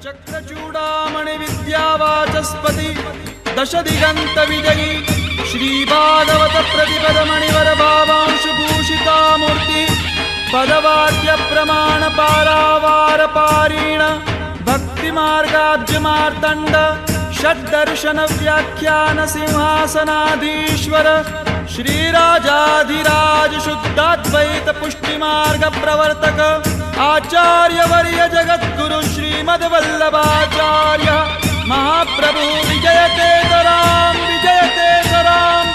चक्रचूडामणि विद्यावाचस्पति दश दिगंत विजयी श्री भागवत प्रतिपद मणिवर भावांशुभूषिता मूर्ति पदवाक्य प्रमाण पारावार पारीण भक्ति मार्गाब्ज मार्तंड षड्दर्शन व्याख्यान सिंहासनाधीश्वर श्रीराजाधिराज शुद्धाद्वैत पुष्टि मार्ग प्रवर्तक आचार्य वर्य जगद्गुरु श्रीमद्वल्लभाचार्य महाप्रभु विजयते तराम विजयते तमाम।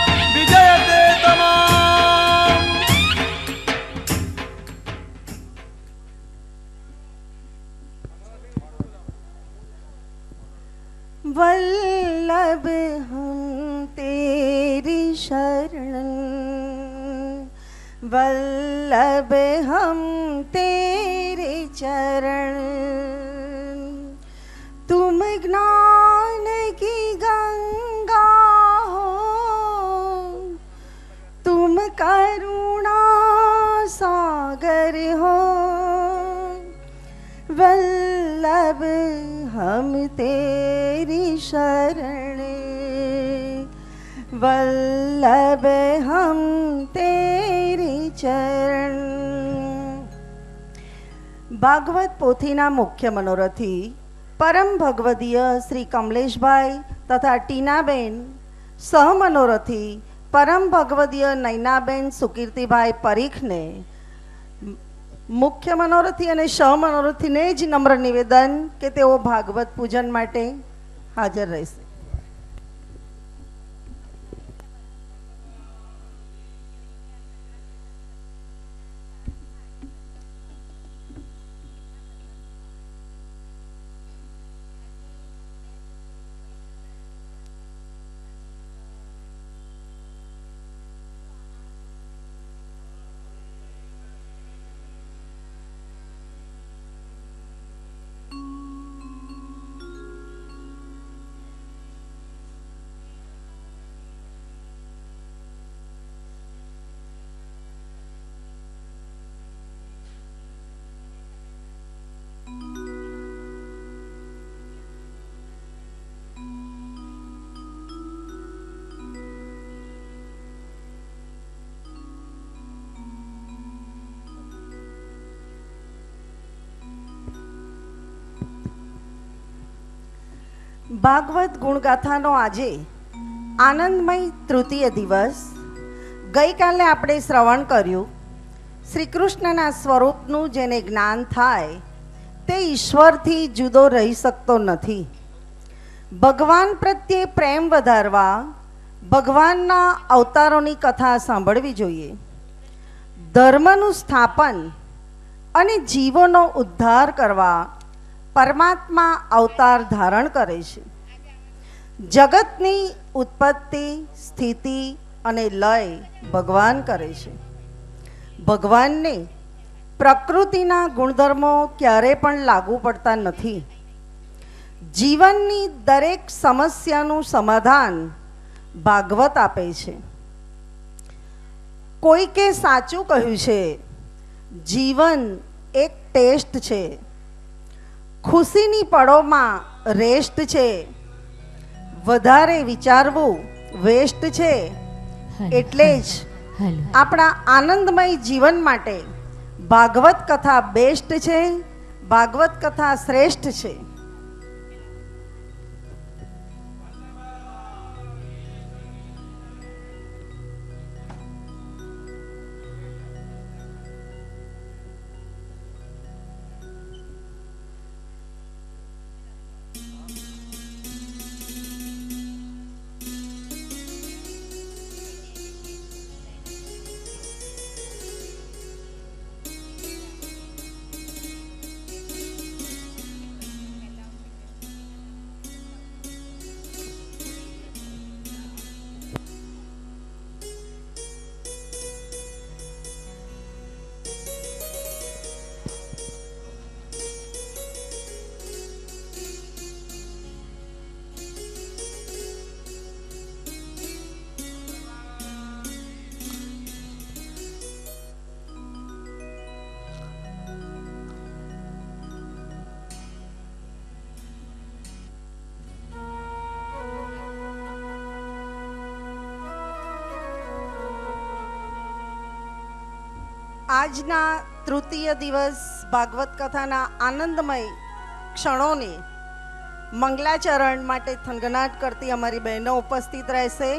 वल्लभ हम तेरी शरण, वल्लभ हम तेरे चरण। तुम ज्ञान की गंगा हो, तुम करुणा सागर हो। वल्लभ हम तेरी शरण, वल्लभ हम तेरी चरण। ભાગવત પોથીના મુખ્ય મનોરથી પરમ ભગવદીય શ્રી કમલેશભાઈ તથા ટીનાબેન, સહમનોરથી પરમ ભગવદીય નૈનાબેન સુકીર્તિભાઈ પરીખને મુખ્ય મનોરથી અને સહમનોરથીને જ નમ્ર નિવેદન કે તેઓ ભાગવત પૂજન માટે હાજર રહેશે. ભાગવત ગુણગાથાનો આજે આનંદમય તૃતીય દિવસ. ગઈકાલે આપણે શ્રવણ કર્યું, શ્રી કૃષ્ણના સ્વરૂપનું જેને જ્ઞાન થાય તે ઈશ્વરથી જુદો રહી શકતો નથી. ભગવાન પ્રત્યે પ્રેમ વધારવા ભગવાનના અવતારોની કથા સાંભળવી જોઈએ. ધર્મનું સ્થાપન અને જીવોનો ઉદ્ધાર કરવા પરમાત્મા અવતાર ધારણ કરે છે. જગતની ઉત્પત્તિ, સ્થિતિ અને લય ભગવાન કરે છે. ભગવાનને પ્રકૃતિના ગુણધર્મો ક્યારે પણ લાગુ પડતા નથી. જીવનની દરેક સમસ્યાનું સમાધાન ભાગવત આપે છે. કોઈકે સાચું કહ્યું છે, જીવન એક ટેસ્ટ છે, ખુશીની પળોમાં રેસ્ટ છે, વધારે વિચારવું વેસ્ટ છે. એટલે જ આપણા આનંદમય જીવન માટે ભાગવત કથા બેસ્ટ છે, ભાગવત કથા શ્રેષ્ઠ છે. આજના તૃતીય દિવસ ભાગવત કથાના આનંદમય ક્ષણોને મંગલાચરણ માટે થનગનાટ કરતી અમારી બહેનો ઉપસ્થિત રહેશે.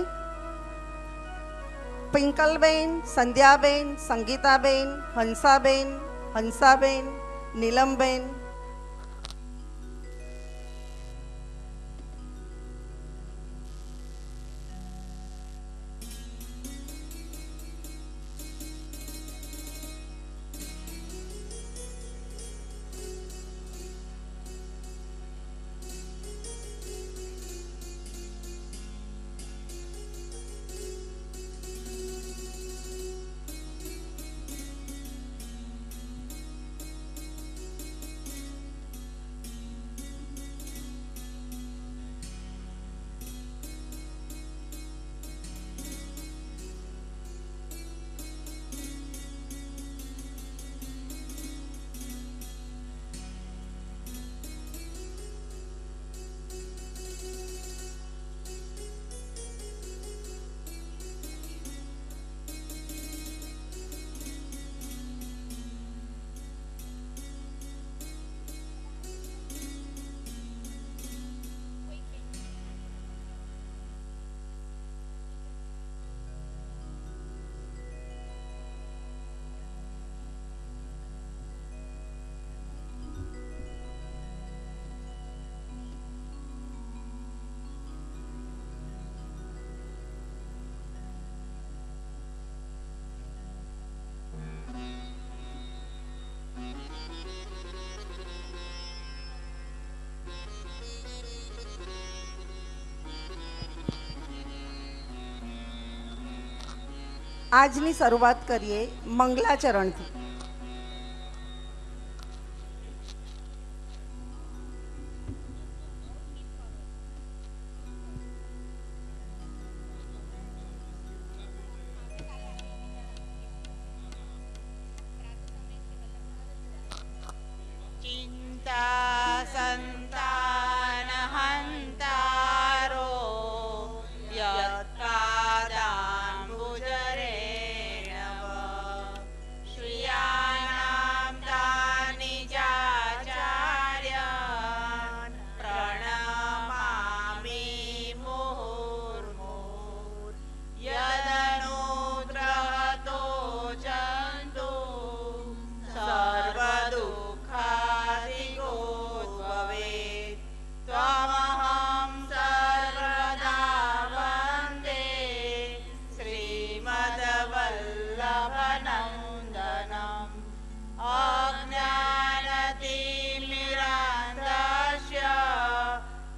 પિંકલબેન, સંધ્યાબેન, સંગીતાબેન, હંસાબેન, નીલમબેન. આજની શરૂઆત કરીએ મંગલાચરણથી. ચિંતા સંતાન હંતારો યત્પાદાંબુજરેણવ શ્રિયાણામ તાનિજાચાર્યાન પ્રણમામિ મુહુર્મુહુર્ યદનુગ્રહતો જંતુ સર્વદુઃખાધિકો ભવેત ત્વમહં સર્વદા વંદે શ્રીમદ્વલ્લભનંદનમ અજ્ઞાનતિમિરાન્ધસ્ય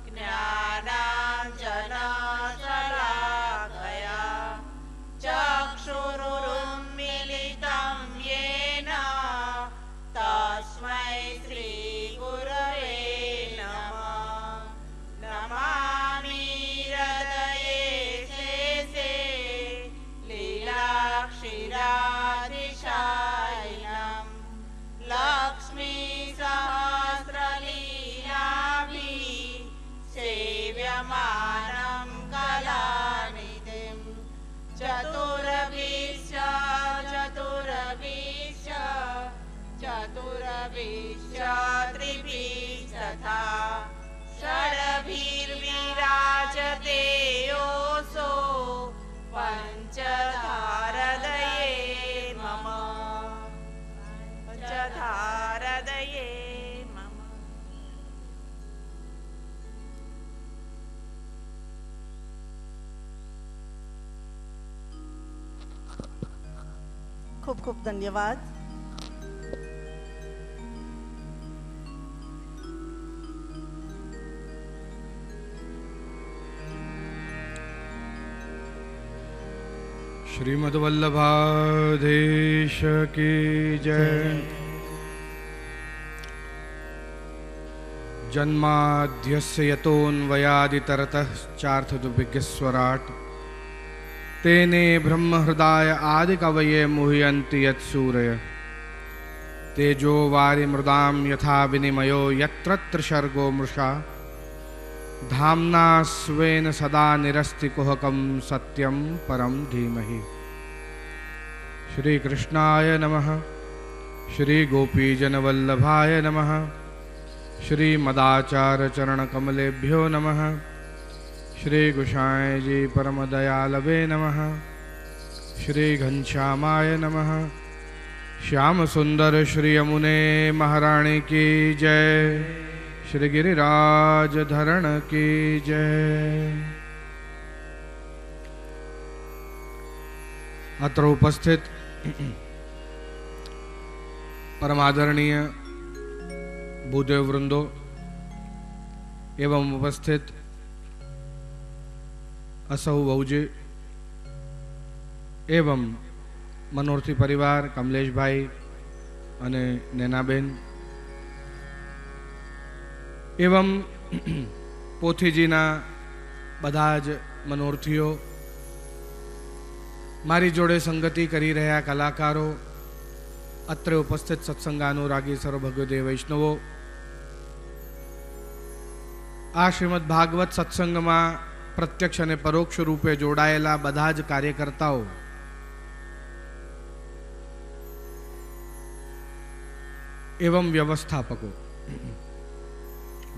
જ્ઞાનાંજનશલાકયા ચક્ષુરુન્મિલિतं યેન તસ્मै શ્રીગુરવે નમઃ. નમામિ હૃદયે શેષે લીલાક્ષીરાધિશાયિનમ લક્ષ્મીસહસ્રલીલાભિ સેવ્યમાनं કલાનિધિં ચતુરભિશ્ચ ત્રિભિस्तथा ષડભિર્વિરાજતે યોસો પંચધારદયે મમ. પંચધારદયે મમ. ખૂબ ખૂબ ધન્યવાદ. श्रीमद् वल्लभाधीश की जय. जन्माद्यस्य यतोऽन्वयादितरतः चार्थदुभिज्ञस्वराट् तेने ब्रह्महृदाय आदिकवये मुह्यन्ति यत्सूरय तेजो वारिमृदां यथा विनिमयो यत्र त्रिसर्गो मृषा धाम्ना स्वेन सदा निरस्ति कुहकं सत्यं परं धीमहि. श्री कृष्णाय नमः। श्री गोपीजनवल्लभाय नमः। श्री मदाचार्य चरण कमलेभ्यो नमः। श्री गुसाई जी परम दयालवे नमः। श्री घनश्यामाय नमः। श्याम सुंदर श्री यमुने महारानी की जय। श्री गिरिराज धरण की जय। अत्र उपस्थित परमादरणीय भूदेव वृंदो एवं उपस्थित असहु बहुजी एवं मनोरथी परिवार कमलेश भाई अने नैनाबेन एवं पोथीजीना बधाज मनोरथीओ, मारी जोड़े संगति करी रह्या कलाकारो, अत्र उपस्थित सत्संगानुरागी सर्व भगवदे वैष्णवो, आ श्रीमद् भागवत सत्संग में प्रत्यक्ष और परोक्ष रूपे जोड़ायेला बधा ज कार्यकर्ताओ, एवं व्यवस्थापकों,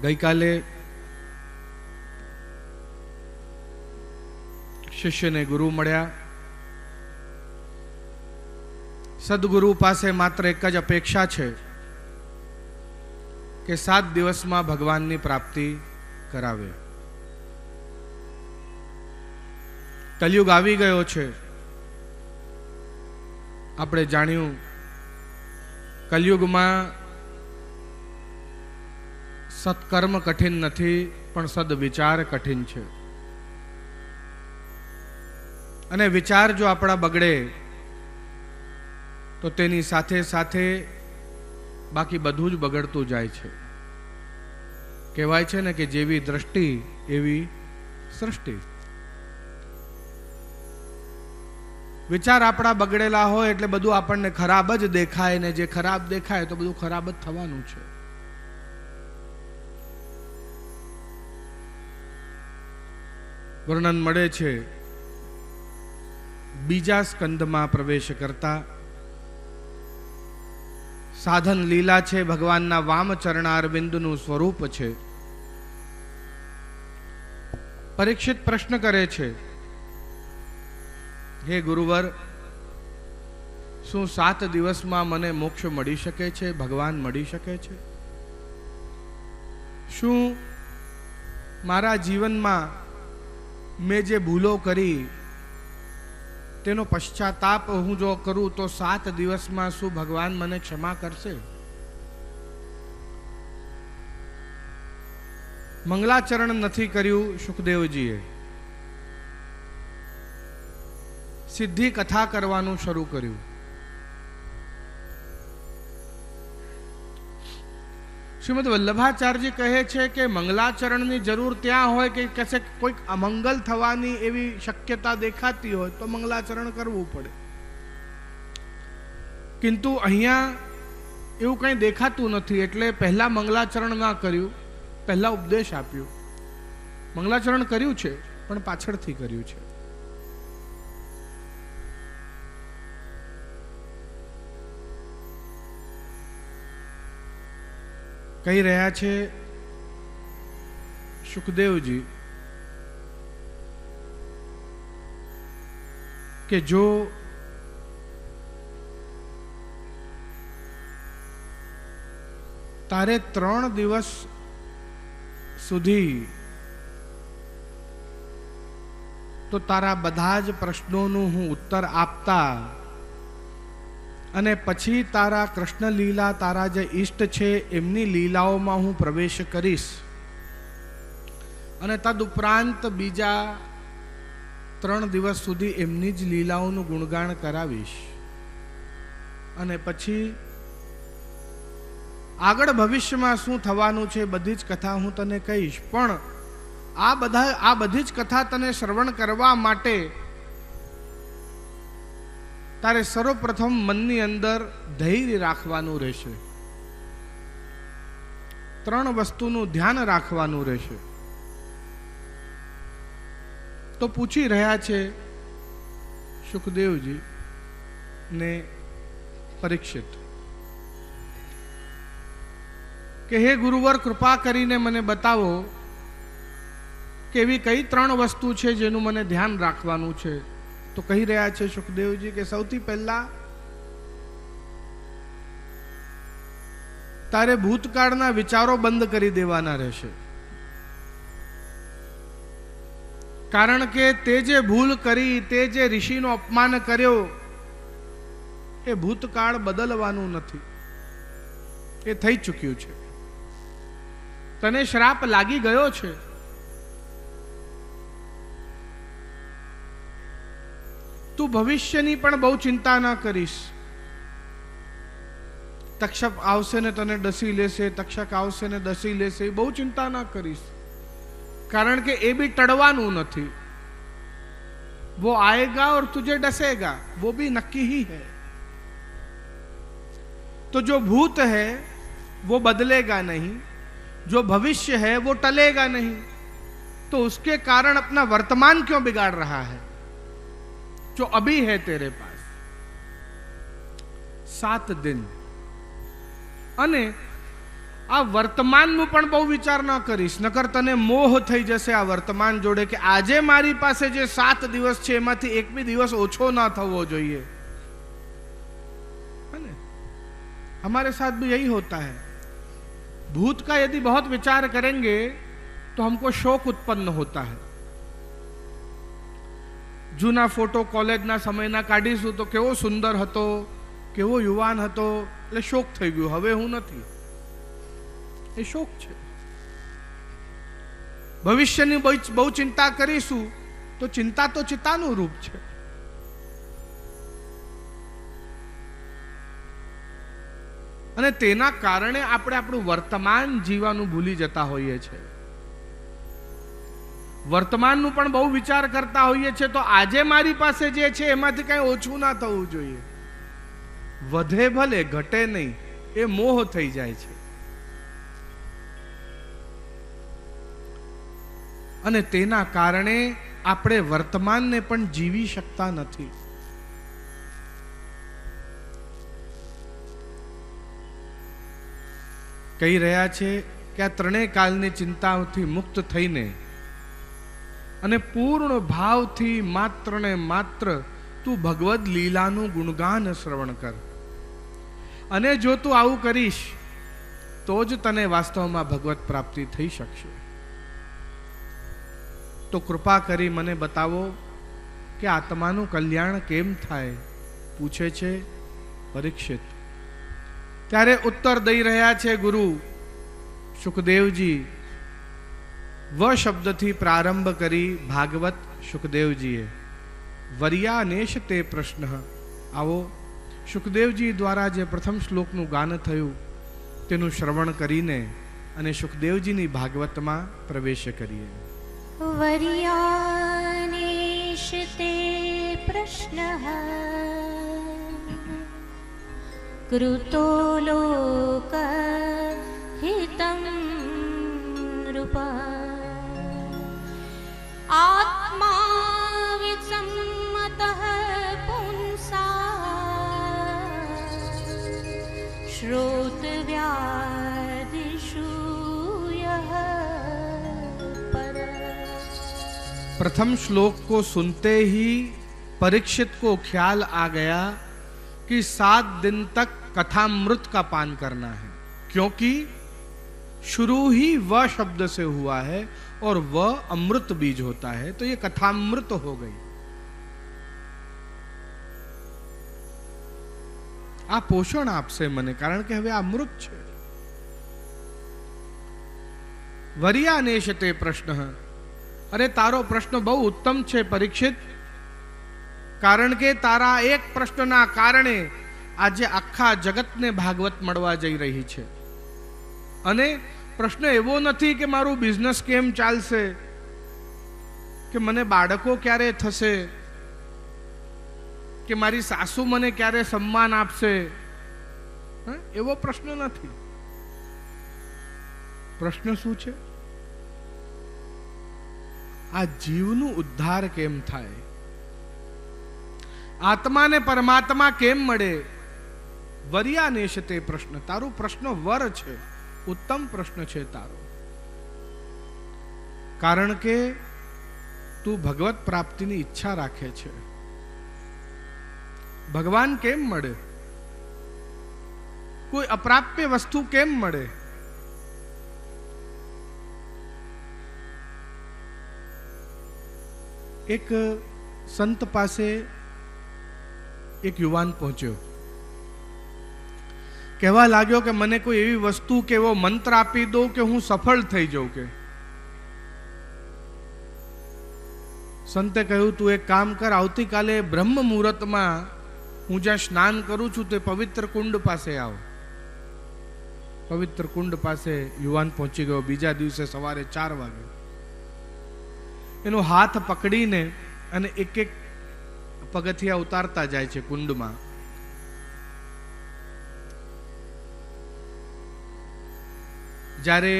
गई काले शिष्य ने गुरु मळ्या। सद्गुरु पासे मात्र एक ज अपेक्षा छे के 7 दिवस में भगवान की प्राप्ति करावे। कलयुग आवी गयो छे। आपणे जाण्युं कलयुग में सत्कर्म कठिन नथी पण सद्विचार कठिन छे। अने विचार जो आपड़ा बगड़े तो तेनी साथे साथे बाकी बधुं ज बगड़तुं जाय छे। कहेवाय छे ने के जेवी दृष्टि एवी सृष्टि। विचार आपड़ा बगड़ेला होय एटले बधुं आपणने खराब ज देखाय ने जे खराब देखाय तो बधुं खराब ज थवानुं छे। वर्णन मळे छे बीजा स्कंद में प्रवेश करता साधन लीला छे भगवान ना वाम चरणारविंदनु स्वरूप छे। परीक्षित प्रश्न करे छे, हे गुरुवर शू 7 दिवस में मने मोक्ष मळी शके छे, भगवान मळी शके छे? शू मारा जीवन में मैं जे भूलो करी तेनो पश्चाताप हूँ जो करूँ तो 7 दिवस में शू भगवान मने क्षमा करशे? मंगलाचरण नथी कर्यु सुखदेवजीए, सिद्धि कथा करवानुं शरू कर्यु। श्रीमद वल्लभाचार्य जी कहे छे कि मंगलाचरण नी जरूर त्यां होय कि कैसे कोई अमंगल थवानी एवी शक्यता देखाती होय तो मंगलाचरण करवू पड़े, किंतु अहींया एवुं कई देखातुं नथी एटले पहला मंगलाचरण ना कर्यु, पहला उपदेश आप्यो। मंगलाचरण कर्यु छे पण पाछळथी कर्यु छे। कही रह्या छे सुखदेव जी के जो तारे 3 दिवस सुधी तो तारा बधा ज प्रश्नों हूँ उत्तर आपता अने पछी तारा कृष्ण लीला तारा जे इष्ट छे एमनी लीलाओं में हूँ प्रवेश करीश अने तदुपरांत बीजा 3 दिवस सुधी एमनी ज लीलाओं गुणगान करावीश अने पछी आगळ भविष्य में शू थवानुं छे बधी ज कथा हूँ तने कहीश। पण आ बधी ज कथा तने श्रवण करवा माटे तारे सर्वप्रथम मननी अंदर धैर्य राखवानुं रहेशे, 3 वस्तुनुं ध्यान राखवानुं रहेशे। तो पूछी रह्या छे सुखदेव जी ને પરીક્ષિત કે હે ગુરુવર, કૃપા કરીને મને બતાવો કે એવી કઈ 3 વસ્તુ છે જેનું મને ધ્યાન રાખવાનું છે. તો કહી રહ્યા છે સુખદેવજી કે સૌથી પહેલા તારે ભૂતકાળના વિચારો બંધ કરી દેવાના રહેશે. કારણ કે તે જે ભૂલ કરી, તે જે ઋષિનો અપમાન કર્યો, એ ભૂતકાળ બદલવાનું નથી, એ થઈ ચૂક્યું છે. તને શ્રાપ લાગી ગયો છે. તું ભવિષ્યની પણ બહુ ચિંતા ના કરીશ. તક્ષક આવશે ને તને ડસી લેશે, તક્ષક આવશે ને ડસી લેશે, એ બહુ ચિંતા ના કરીશ. કારણ કે એ भी टड़वानू नहीं. वो आएगा और तुझे डसेगा, वो भी नक्की ही है. तो जो भूत है वो बदलेगा नहीं, जो भविष्य है वो टलेगा नहीं. तो उसके कारण अपना वर्तमान क्यों बिगाड़ रहा है जो अभी है तेरे पास. 7 दिन. અને આ વર્તમાનનું પણ બહુ વિચાર ના કરીશ, નકર તને મોહ થઈ જશે આ વર્તમાન જોડે કે આજે મારી પાસે જે 7 દિવસ છે એમાંથી એક भी દિવસ ઓછો ના થવો જોઈએ. हमारे साथ भी यही होता है. भूत का यदि बहुत विचार करेंगे तो हमको शोक उत्पन्न होता है. जूना फोटो कॉलेजना समयना काढीशुं तो केवो सुंदर हतो, केवो युवान हतो, એટલે શોક થઈ ગયો. હવે હું નથી, એ શોક છે. ભવિષ્યની બહુ ચિંતા કરીશું તો ચિંતા તો ચિતાનું રૂપ છે. અને તેના કારણે આપણે આપણું વર્તમાન જીવવાનું ભૂલી જતા હોઈએ છીએ. વર્તમાનનું પણ બહુ વિચાર કરતા હોઈએ છીએ. તો આજે મારી પાસે જે છે એમાંથી કઈ ઓછું ના થવું જોઈએ. વધે ભલે ઘટે નહીં, એ મોહ થઈ જાય છે. અને તેના કારણે આપણે વર્તમાનને પણ જીવી શકતા નથી. કહી રહ્યા છે કે આ 3 કાલની ચિંતાઓથી મુક્ત થઈને અને પૂર્ણ ભાવથી માત્ર ને માત્ર તું ભગવદ લીલાનું ગુણગાન શ્રવણ કર. અને જો તું આવું કરીશ તો જ તને વાસ્તવમાં ભગવત પ્રાપ્તિ થઈ શકશે. તો કૃપા કરી મને બતાવો કે આત્માનું કલ્યાણ કેમ થાય, પૂછે છે પરીક્ષિત. ત્યારે ઉત્તર દઈ રહ્યા છે ગુરુ સુખદેવજી. વ શબ્દથી પ્રારંભ કરી ભાગવત સુખદેવજીએ. વર્યાનેશ તે પ્રશ્ન. આવો સુખદેવજી દ્વારા જે પ્રથમ શ્લોકનું ગાન થયું તેનું શ્રવણ કરીને અને સુખદેવજીની ભાગવતમાં પ્રવેશ કરીએ. વર્યાનેશ તે પ્રશ્ન કૃતો લોક હિતં નૃપ આત્મા વિસમ્મતઃ પુંસા શ્રોતવ્યાદિષુ યહ પર. प्रथम श्लोक को सुनते ही परीक्षित को ख्याल आ गया कि 7 दिन तक कथामृत का पान करना है, क्योंकि शुरू ही व शब्द से हुआ है और व अमृत बीज होता है, तो ये कथामृत हो गई. आ पोषण आपसे मने, कारण के हवे अमृत छे. वर्यानेश ते प्रश्न. अरे तारो प्रश्न बहु उत्तम छे परीक्षित, कारण के तारा एक प्रश्नना कारणे आज आखा जगतने भागवत मळवा जई रही छे. अने प्रश्न एवो नथी के मारू बिजनेस केम चालशे, के मने बाळको क्यारे थशे, के मारी सासू मने क्यारे सम्मान आपशे, एवो प्रश्न नथी. प्रश्न शुं छे? आ जीवनु उद्धार केम थाय, આત્માને પરમાત્મા કેમ મળે? વર્યાનેશ તે પ્રશ્ન. તારો પ્રશ્ન વર છે, ઉત્તમ પ્રશ્ન છે તારો. કારણ કે તું ભગવત પ્રાપ્તિની ઈચ્છા રાખે છે. ભગવાન કેમ મળે? કોઈ અપ્રાપ્ય વસ્તુ કેમ મળે? એક સંત પાસે એક યુવાન પહોંચ્યો. કહેવા લાગ્યો કે મને કોઈ એવી વસ્તુ કે એવો મંત્ર આપી દો કે હું સફળ થઈ જાઉં. કે સંતે કહ્યું, તું એક કામ કર, આવતીકાલે બ્રહ્મ મુહૂર્તમાં હું જ્યાં સ્નાન કરું છું તે પવિત્ર કુંડ પાસે આવ. પવિત્ર કુંડ પાસે યુવાન પહોંચી ગયો. બીજા દિવસે સવારે 4 વાગે એનો હાથ પકડીને અને એક એક પગથિયા ઉતારતા જાય છે કુંડમાં. જ્યારે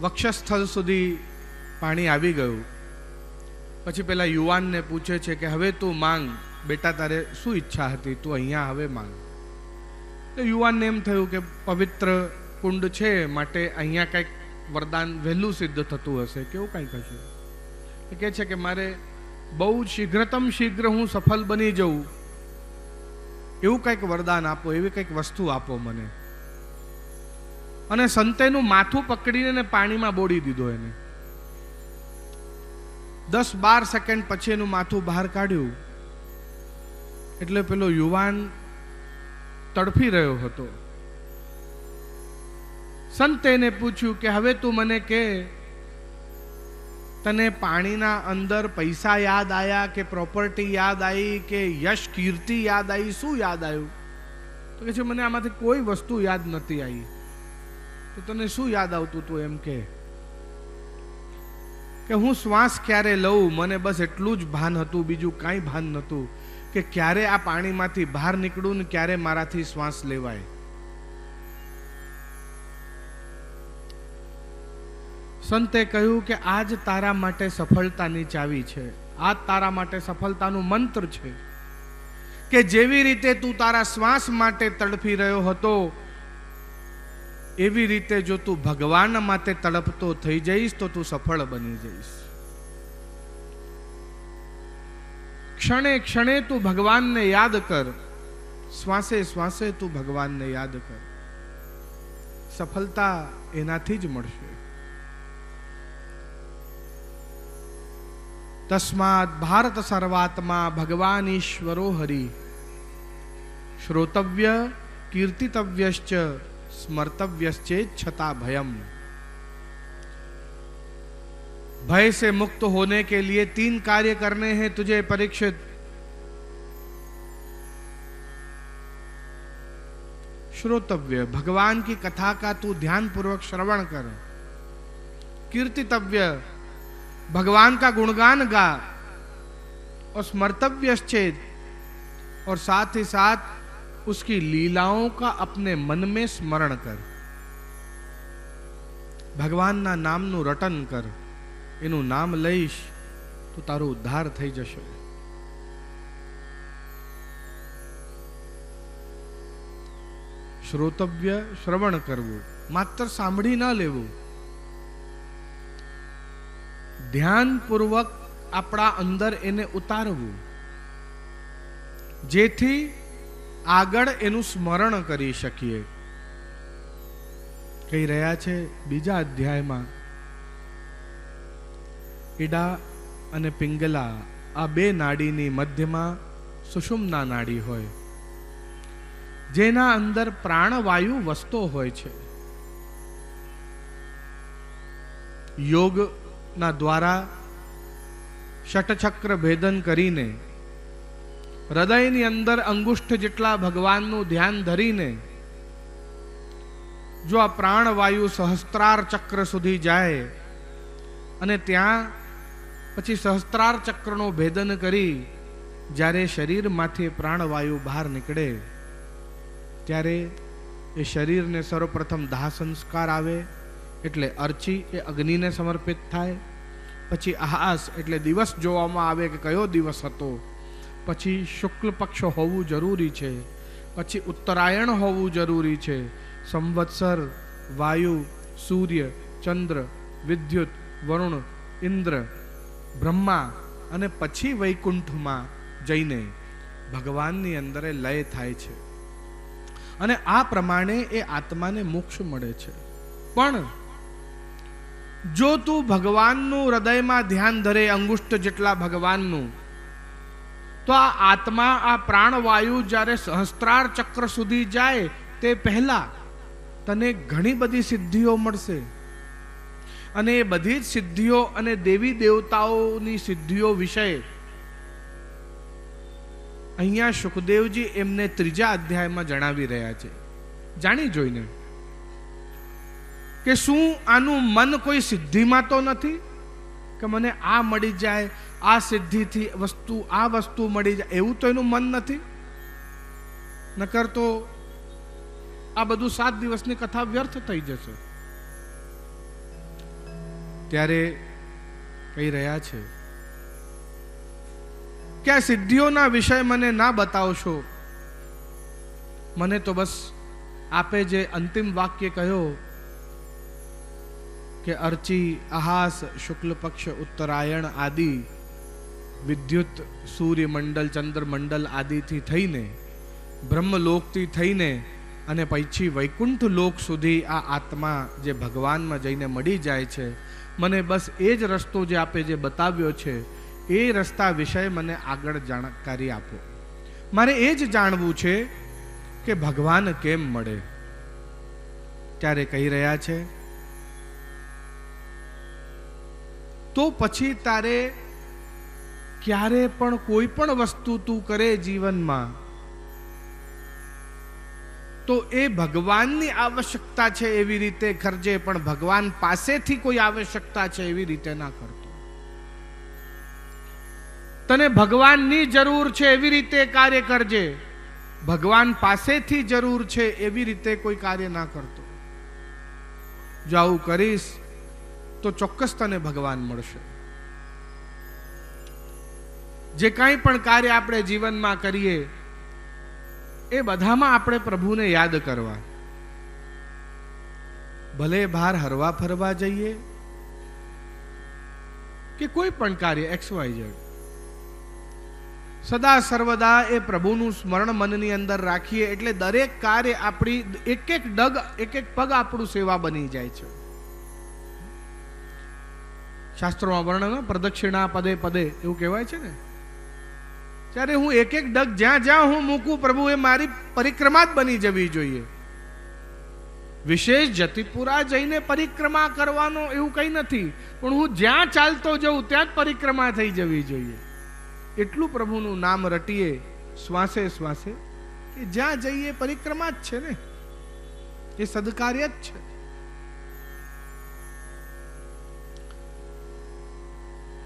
વક્ષસ્થળ સુધી પાણી આવી ગયું પછી પેલા યુવાનને પૂછે છે કે હવે તું માંગ બેટા, તારે શું ઈચ્છા હતી, તું અહીંયા હવે માંગ. યુવાનને એમ થયું કે પવિત્ર કુંડ છે માટે અહીંયા કંઈક વરદાન વહેલું સિદ્ધ થતું હશે, કેવું કંઈક હશે. એ કહે છે કે મારે બહુ શીઘ્રતમ શીઘ્ર હું સફળ બની જઉં એવું કંઈક વરદાન આપો, એવી કંઈક વસ્તુ આપો મને. અને સંતેનું માથું પકડીને પાણીમાં બોળી દીધો. એને 10-12 સેકન્ડ પછી એનું માથું બહાર કાઢ્યું એટલે પેલો યુવાન તડફી રહ્યો હતો. સંતે એને પૂછ્યું કે હવે તું મને કે તને પાણીના અંદર પૈસા યાદ આયા કે પ્રોપર્ટી યાદ આવી કે યશ કીર્તિ યાદ આવી, શું યાદ આવ્યું? તો કે છે મને આમાંથી કોઈ વસ્તુ યાદ નથી આવી. તો તને શું યાદ આવતું? તું એમ કે હું શ્વાસ ક્યારે લઉં મને બસ એટલું જ ભાન હતું, બીજું કાંઈ ભાન નહોતું કે ક્યારે આ પાણીમાંથી બહાર નીકળું ને ક્યારે મારાથી શ્વાસ લેવાય. સંતે કહ્યું કે આજ તારા માટે સફળતાની ચાવી છે, આજ તારા માટે સફળતાનું મંત્ર છે કે જેવી રીતે તું તારા શ્વાસ માટે તડફી રહ્યો હતો એવી રીતે જો તું ભગવાન માટે તડપતો થઈ જઈશ તો તું સફળ બની જઈશ. ક્ષણે ક્ષણે તું ભગવાનને યાદ કર, શ્વાસે શ્વાસે તું ભગવાનને યાદ કર. સફળતા એનાથી જ મળશે. તસ્માદ ભારત સર્વાત્મા ભગવાન ઈશ્વરો હરિ શ્રોતવ્ય કીર્તિતવ્યશ્ચ स्मर्तव्यश्चेत छता भयम. भय से मुक्त होने के लिए 3 कार्य करने हैं तुझे परीक्षित. श्रोतव्य, भगवान की कथा का तू ध्यान पूर्वक श्रवण कर. कीर्तितव्य, भगवान का गुणगान गा. और स्मर्तव्यश्चेत, और साथ ही साथ उसकी लीलाओं का अपने मन में स्मरण कर. भगवान ना नाम नु रटन कर. एनु नाम लईश तो तारो उद्धार થઈ જશે. શ્રોતવ્ય, શ્રવણ કરવું, માત્ર સાંભળી ન લેવું. ધ્યાનપૂર્વક આપણા અંદર એને ઉતારવું જેથી આગળ એનું સ્મરણ કરી શકીએ. કહી રહ્યા છે બીજા અધ્યાયમાં ઈડા અને પિંગલા આ 2 નાડીની મધ્યમાં સુષુમ્ના નાડી હોય જેના અંદર પ્રાણવાયુ વસતો હોય છે. યોગના દ્વારા ષટચક્ર ભેદન કરીને હૃદયની અંદર અંગુષ્ઠ જેટલા ભગવાનનું ધ્યાન ધરીને જો આ પ્રાણવાયુ સહસ્ત્રાર ચક્ર સુધી જાય અને ત્યાં પછી સહસ્ત્રાર ચક્રનો ભેદન કરી જ્યારે શરીરમાંથી પ્રાણવાયુ બહાર નીકળે ત્યારે એ શરીરને સર્વપ્રથમ દાહ સંસ્કાર આવે એટલે અર્ચી એ અગ્નિને સમર્પિત થાય. પછી આહાસ એટલે દિવસ જોવામાં આવે કે કયો દિવસ હતો, પછી શુક્લ પક્ષ હોવું જરૂરી છે, પછી ઉત્તરાયણ હોવું જરૂરી છે, સંવત્સર, વાયુ, સૂર્ય, ચંદ્ર, વિદ્યુત, વરુણ, ઇન્દ્ર, બ્રહ્મા, અને પછી વૈકુંઠમાં જઈને ભગવાનની અંદર લય થાય છે અને આ પ્રમાણે એ આત્માને મોક્ષ મળે છે. પણ જો તું ભગવાનનું હૃદયમાં ધ્યાન ધરે, અંગુષ્ઠ જેટલા ભગવાનનું, તો આ આત્મા, આ પ્રાણવાયુ જ્યારે સહસ્ત્રાર ચક્ર સુધી જાય તે પહેલા તને ઘણી બધી સિદ્ધિઓ મળશે. અને એ બધી જ સિદ્ધિઓ અને દેવી દેવતાઓની સિદ્ધિઓ વિશે અહીંયા સુખદેવજી એમને 3જા અધ્યાયમાં જણાવી રહ્યા છે. જાણી જોઈને કે શું આનું મન કોઈ સિદ્ધિમાં તો નથી કે મને આ મળી જાય, આ સિદ્ધિથી આ વસ્તુ મળી જાય, એવું તો એનું મન નથી. નકર તો આ બધું 7 દિવસની કથા વ્યર્થ થઈ જશે. ત્યારે કહી રહ્યા છે કે આ સિદ્ધિઓના વિષય મને ના બતાવશો, મને તો બસ આપે જે અંતિમ વાક્ય કહ્યો કે અર્ચી, આહાસ, શુક્લ પક્ષ, ઉત્તરાયણ આદિ વિદ્યુત, સૂર્યમંડળ, ચંદ્રમંડળ આદિથી થઈને બ્રહ્મલોકથી થઈને અને પછી વૈકુંઠ લોક સુધી આ આત્મા જે ભગવાનમાં જઈને મળી જાય છે, મને બસ એ જ રસ્તો જે આપે જે બતાવ્યો છે એ રસ્તા વિશે મને આગળ જાણકારી આપો. મારે એ જ જાણવું છે કે ભગવાન કેમ મળે. ત્યારે કહી રહ્યા છે તો પછી તારે ક્યારે પણ કોઈ પણ વસ્તુ તું કરે જીવનમાં તો એ ભગવાનની આવશ્યકતા છે એવી રીતે કરજે, પણ ભગવાન પાસેથી કોઈ આવશ્યકતા છે એવી રીતે ના કરતો. તને ભગવાનની જરૂર છે એવી રીતે કાર્ય કરજે, ભગવાન પાસેથી જરૂર છે એવી રીતે કોઈ કાર્ય ના કરતો. જો આવું કરીશ તો ચોક્કસ તને ભગવાન મળશે. જે કાંઈ પણ કાર્ય આપણે જીવનમાં કરીએ એ બધામાં આપણે પ્રભુને યાદ કરવા. ભલે બહાર હરવા ફરવા જઈએ કે કોઈ પણ કાર્ય XYZ, સદા સર્વદા એ પ્રભુનું સ્મરણ મનની અંદર રાખીએ એટલે દરેક કાર્ય આપણી એક એક ડગ, એક એક પગ આપણું સેવા બની જાય છે. શાસ્ત્રોમાં વર્ણન પ્રદક્ષિણા પદે પદે એવું કહેવાય છે ને. ત્યારે હું એક એક ડગ જ્યાં જ્યાં હું મૂકું પ્રભુ એ મારી પરિક્રમા જ બની જવી જોઈએ. વિશેષ જતિપુરા જઈને પરિક્રમા કરવાનો એવું કંઈ નથી, પણ હું જ્યાં ચાલતો જઉં ત્યાં જ પરિક્રમા થઈ જવી જોઈએ. એટલું પ્રભુનું નામ રટીએ શ્વાસે શ્વાસે કે જ્યાં જઈએ પરિક્રમા જ છે ને, એ સદકાર્ય જ છે.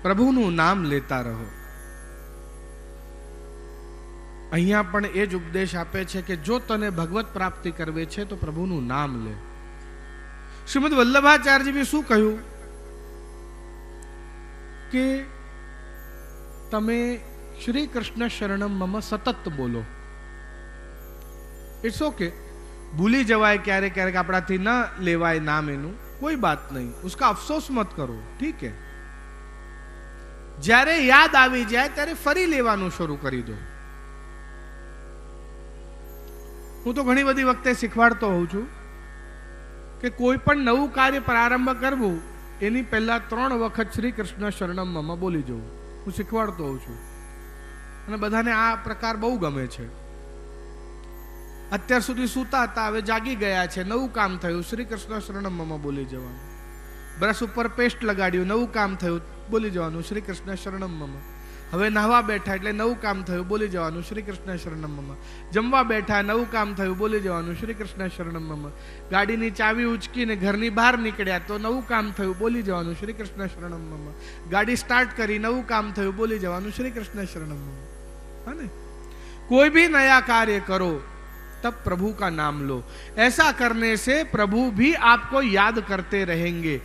પ્રભુનું નામ લેતા રહો. અહીંયા પણ એ જ ઉપદેશ આપે છે કે જો તને ભગવત પ્રાપ્તિ કરવી છે તો પ્રભુનું નામ લે. શ્રીમદ વલ્લભાચાર્યજીએ શું કહ્યું કે તમે શ્રી કૃષ્ણ શરણમ મમ સતત બોલો. ઇટ્સ ઓકે, ભૂલી જવાય ક્યારેક ક્યારેક આપણાથી ન લેવાય નામ, એનું કોઈ બાત નહીં, ઉસકા અફસોસ મત કરો, ઠીક હે. જ્યારે યાદ આવી જાય ત્યારે ફરી લેવાનું શરૂ કરી દો. હું તો ઘણી બધી વખતે શીખવાડતો હોઉં છું કે કોઈ પણ નવું કાર્ય પ્રારંભ કરવું એની પહેલા 3 વખત શ્રી કૃષ્ણ શરણમ મમ બોલી જવું. હું શીખવાડતો હોઉં છું અને બધાને આ પ્રકાર બહુ ગમે છે. અત્યાર સુધી સૂતા હતા, હવે જાગી ગયા છે, નવું કામ થયું, શ્રી કૃષ્ણ શરણમ મમ બોલી જવાનું. બ્રશ ઉપર પેસ્ટ લગાડ્યું, નવું કામ થયું, બોલી જવાનું શ્રી કૃષ્ણ શરણમ મમ. હવે નાહવા બેઠા એટલે નવું કામ થયું, બોલી જવાનું શ્રી કૃષ્ણ શરણમ મમ. જમવા બેઠા નવું કામ થયું, બોલી જવાનું શ્રી કૃષ્ણ શરણમ મમ. ગાડીની ચાવી ઉચકીને ઘરની બહાર નીકળ્યા તો નવું કામ થયું, બોલી જવાનું શ્રી કૃષ્ણ શરણમ મમ. ગાડી સ્ટાર્ટ કરી, નવું કામ થયું, બોલી જવાનું શ્રી કૃષ્ણ શરણમ મમ. है ना? कोई भी नया कार्य करो तब प्रभु का नाम लो. ऐसा करने से प्रभु भी आपको याद करते रहेंगे.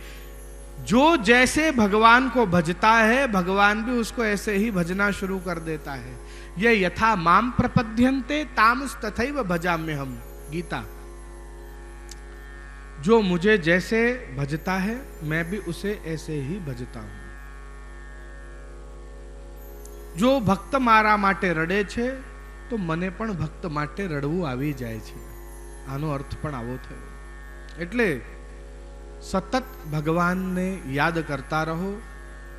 जो जैसे भगवान को भजता है भगवान भी उसको ऐसे ही भजना शुरू कर देता है। ये यथा माम प्रपद्यन्ते तामस तथैव भजाम्य हम, गीता। जो मुझे जैसे भजता है मैं भी उसे ऐसे ही भजता हूं। जो ભક્ત મારા માટે રડે છે તો મને પણ ભક્ત માટે રડવું આવી જાય છે। આનો અર્થ પણ આવો થયો। એટલે સતત ભગવાનને યાદ કરતા રહો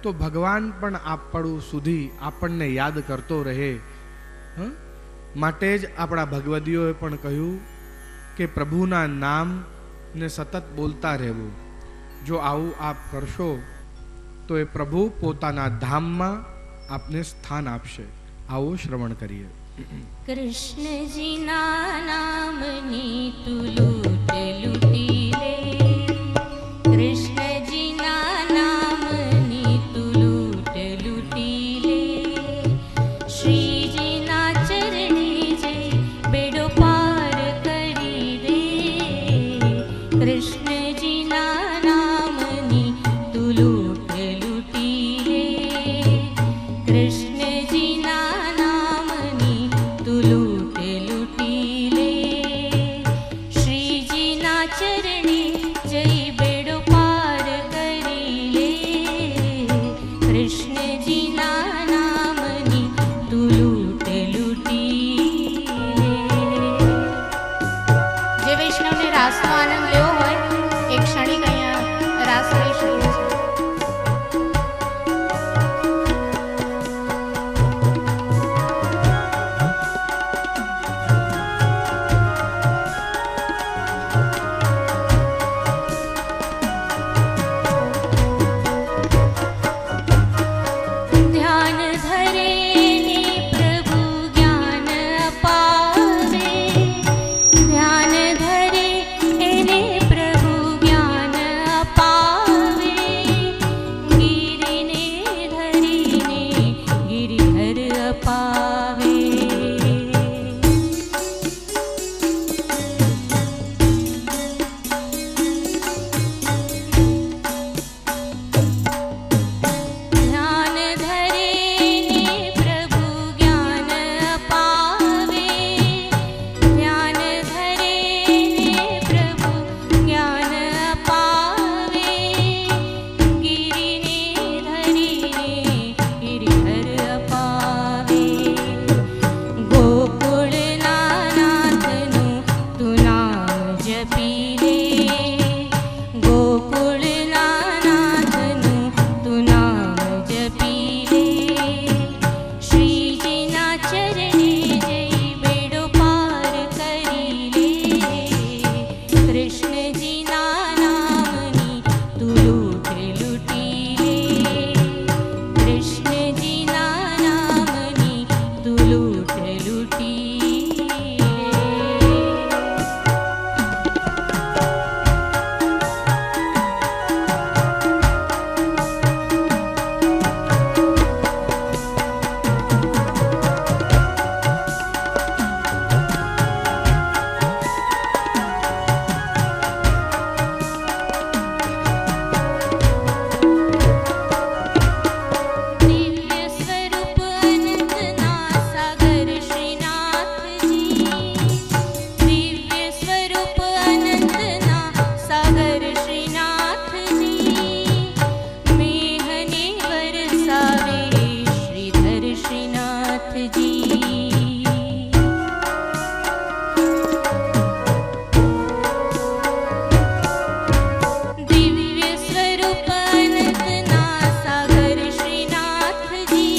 તો ભગવાન પણ આપણું સુધી આપણને યાદ કરતો રહે। માટે જ આપણા ભગવદીઓએ પણ કહ્યું કે પ્રભુના નામ ને સતત બોલતા રહેવું। જો આવું આપ કરશો તો એ પ્રભુ પોતાના ધામમાં આપને સ્થાન આપશે। આવો શ્રવણ કરીએ। કૃષ્ણજીના નામની તું લૂટ લૂટી લે, કૃષ્ણજીના નામની તું લૂટ લૂટી લે, શ્રીજીના ચરણે જઈ બેડો પાર કરી દે, કૃષ્ણજીના નામની તું લૂટ લૂટી લે, કૃષ્ણજીના નામની તું લૂટ લૂટી લે, શ્રીજીના ચરણે જઈ બેડો પાર કરી લે, કૃષ્ણજીના નામની તું લૂટ લૂટી લે। જે વૈષ્ણવને રાસનો આનંદ લેવો હોય એક ક્ષણિક અહીંયા રાસ લઈ શકે છે। ध्यान धरे ने प्रभु ज्ञान अपावे, ध्यान धरे ने प्रभु ज्ञान अपावे, गिरिने धरीने गिरिधर अपावे। ध्यान धरे ने प्रभु ज्ञान अपावे, ध्यान धरे ने प्रभु ज्ञान अपावे, गिरिने धरीने गिरिधर अपावे। गोकुळनाथनु तू नाम जपी ले, गोकुळनाथनु तू नाम जपी ले, श्रीजीना चरणे जई बेड़ो पार करी ले, कृष्णजीना नामनी तू लूट लूटी ले, कृष्णजीना नामनी तू लूट लूटी ले। दिव्य स्वरूप अनंतना सागर श्रीनाथ जी, दिव्य स्वरूप अनंतना सागर श्रीनाथ जी, मेहने बरसावे श्रीधर श्रीनाथ जी। दिव्य स्वरूप अनंतना सागर श्रीनाथ जी,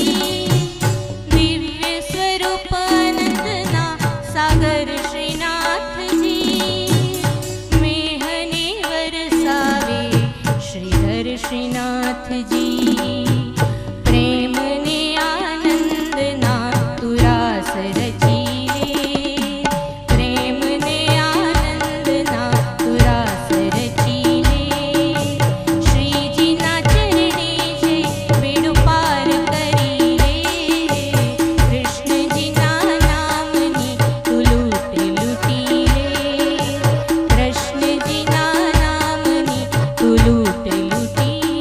दिव्य स्वरूप अनंतना सागर श्रीनाथ जी, मेहने बरसावे श्रीधर श्रीनाथ जी। प्रेम ने आनंद ना तू रास रची ले, प्रेम ने आनंद ना तू रास रची ले, श्रीजीना चरणे जई बेड़ो पार करी ले, कृष्णजीना नामनी तू लूट लूटी ले, कृष्णजीना नामनी तू लूट लूटी ले।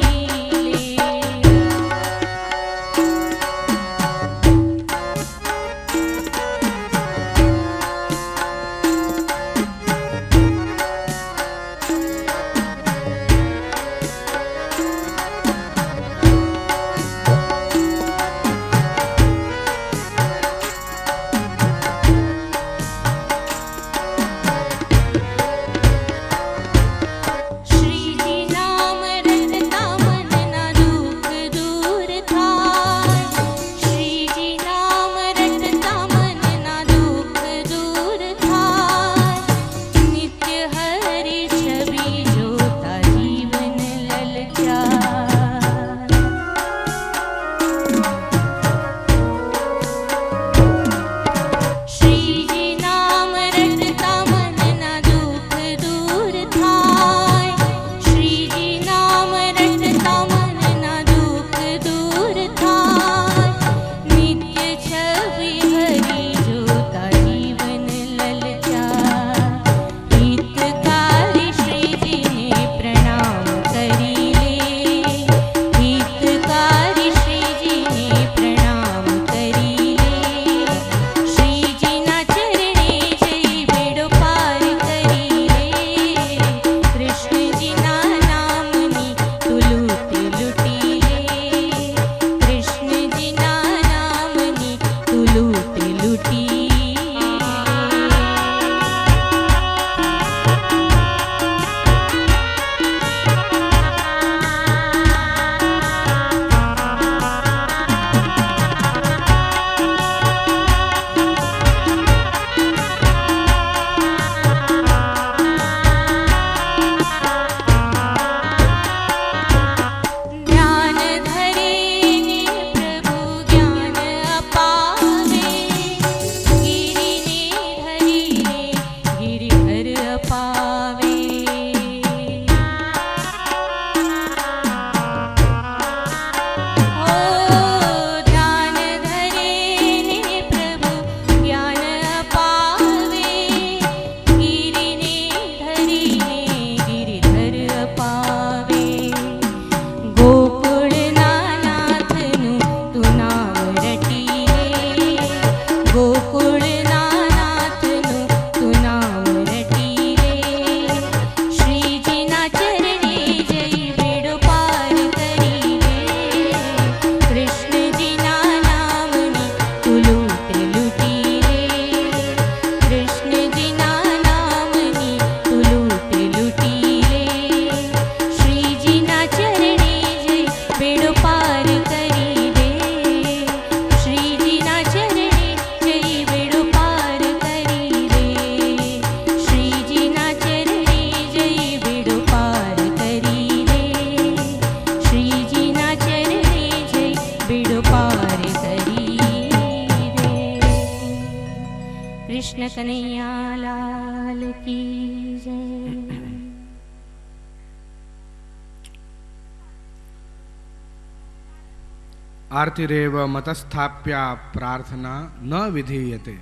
आर्तिरेव मतस्थाप्या प्रार्थना न विधीयते।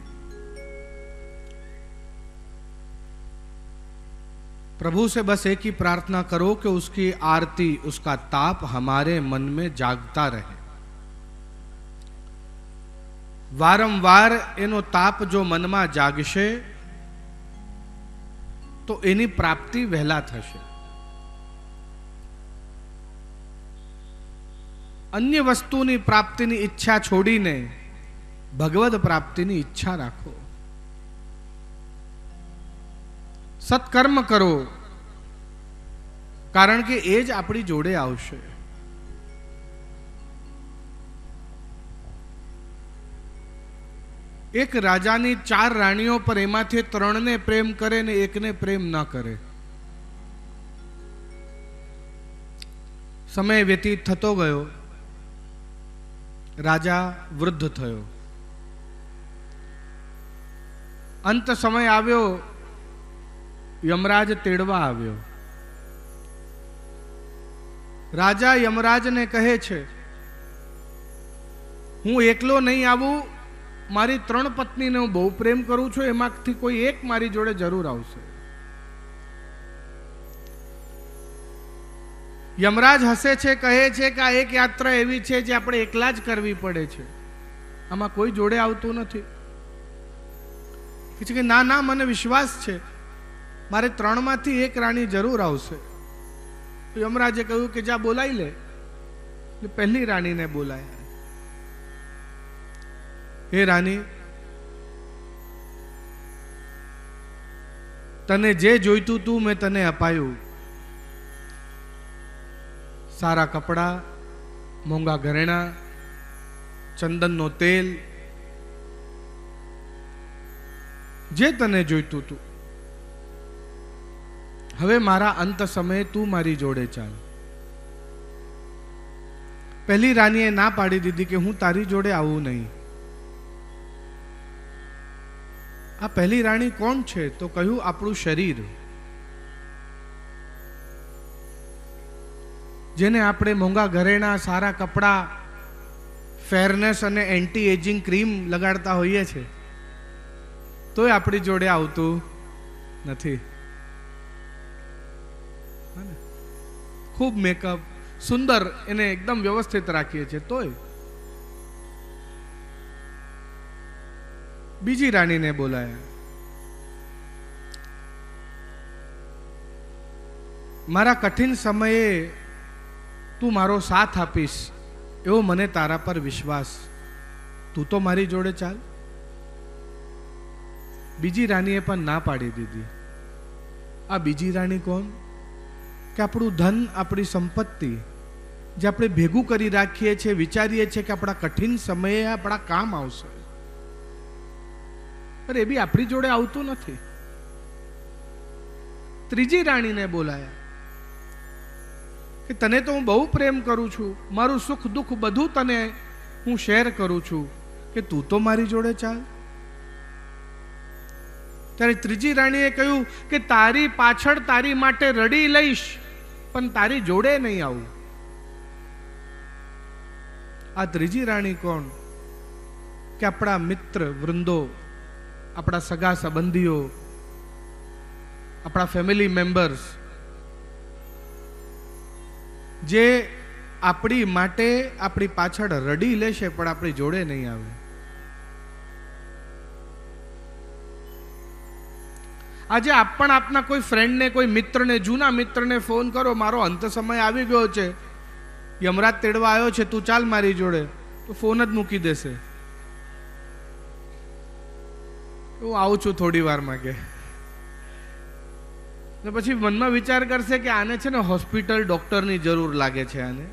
प्रभु से बस एक ही प्रार्थना करो कि उसकी आरती, उसका ताप हमारे मन में जागता रहे। वारंवार एनो ताप जो मन में जागशे तो एनी प्राप्ति वहेला थशे। अन्य वस्तुनी प्राप्तिनी इच्छा छोड़ीने भगवद प्राप्तिनी इच्छा राखो। सत्कर्म करो, कारण के एज आपणी जोड़े आवशे। एक राजानी 4 राणीओ पर एमांथी 3 ने प्रेम करे ने 1 ने प्रेम न करे। समय व्यतीत थतो गयो, राजा वृद्ध थयो। अंत समय आव्यो, यमराज तेड़वा आव्यो। राजा यमराज ने कहे छे, हूँ एकलो नहीं आवू, मारी 3 पत्नी ने हूँ बहु प्रेम करूं छू, एमांथी कोई एक मारी जोड़े जरूर आवशे। यमराज हसे छे, कहे छे कि आ एक यात्रा एवी छे जे आपणे एकला ज करवी पड़े छे, आमां कोई जोड़े आवतुं नथी। कि ना ना मने विश्वास छे, मारे 3 मांथी एक राणी जरूर आवशे। तो यमराजे कह્યું કે જા બોલાઈ લે। પહેલી રાણી ને બોલાયા। હે રાણી, તને જે જોઈતું તું મેં તને અપાયું। સારા કપડા, મોંઘા ઘરેણા, ચંદનનો તેલ, જે તને જોઈતું તું। હવે મારા અંત સમયે તું મારી જોડે ચાલ। પહેલી રાણીએ ના પાડી દીધી કે હું તારી જોડે આવું નહીં। આ પહેલી રાણી કોણ છે? તો કહ્યું આપણું શરીર, જેને આપણે મોંઘા ઘરેણા, સારા કપડા, ફેરનેસ અને એન્ટી એજિંગ ક્રીમ લગાડતા હોઈએ છે, તોય આપણી જોડે આવતું નથી। खूब मेकअप, सुंदर एने एकदम व्यवस्थित राखीए छे, तोय। बीजी राणी ने बोलाया। मारा कठिन समये तू मारो साथ आपीश एवो मने तारा पर विश्वास, तू तो मारी जोड़े चाल। बीजी राणीए पण ना पाड़ी दीधी। आ बीजी राणी कोण? कि આપણું ધન, આપણી સંપત્તિ જે આપણે ભેગું કરી રાખીએ છીએ, વિચારીએ છીએ કે આપણા કઠિન સમયે આપણા કામ આવશે, પણ એ બી આપણી જોડે આવતું નથી। ત્રીજી રાણીને બોલાયા કે તને તો હું બહુ પ્રેમ કરું છું, મારું સુખ દુઃખ બધું તને હું શેર કરું છું, કે તું તો મારી જોડે ચાલ। ત્યારે ત્રીજી રાણીએ કહ્યું કે તારી પાછળ તારી માટે રડી લઈશ, પણ તારી જોડે નહીં આવું। આ ત્રીજી રાણી કોણ? કે આપણા મિત્ર વૃંદો, આપણા સગા સંબંધીઓ, આપણા ફેમિલી મેમ્બર્સ, જે આપણી માટે આપણી પાછળ રડી લેશે પણ આપણી જોડે નહીં આવે। આજે આપણ આપના કોઈ ફ્રેન્ડ ને, કોઈ મિત્ર ને, જૂના મિત્ર ને ફોન કરો, મારો અંત સમય આવી ગયો છે, યમરાજ તેડવા આવ્યો છે, તું ચાલ મારી જોડે, તો ફોન જ મૂકી દેશે। હું આવું છું થોડી વારમાં કે, ને પછી મનમાં વિચાર કરશે કે આને છે ને હોસ્પિટલ ડોક્ટરની જરૂર લાગે છે, આને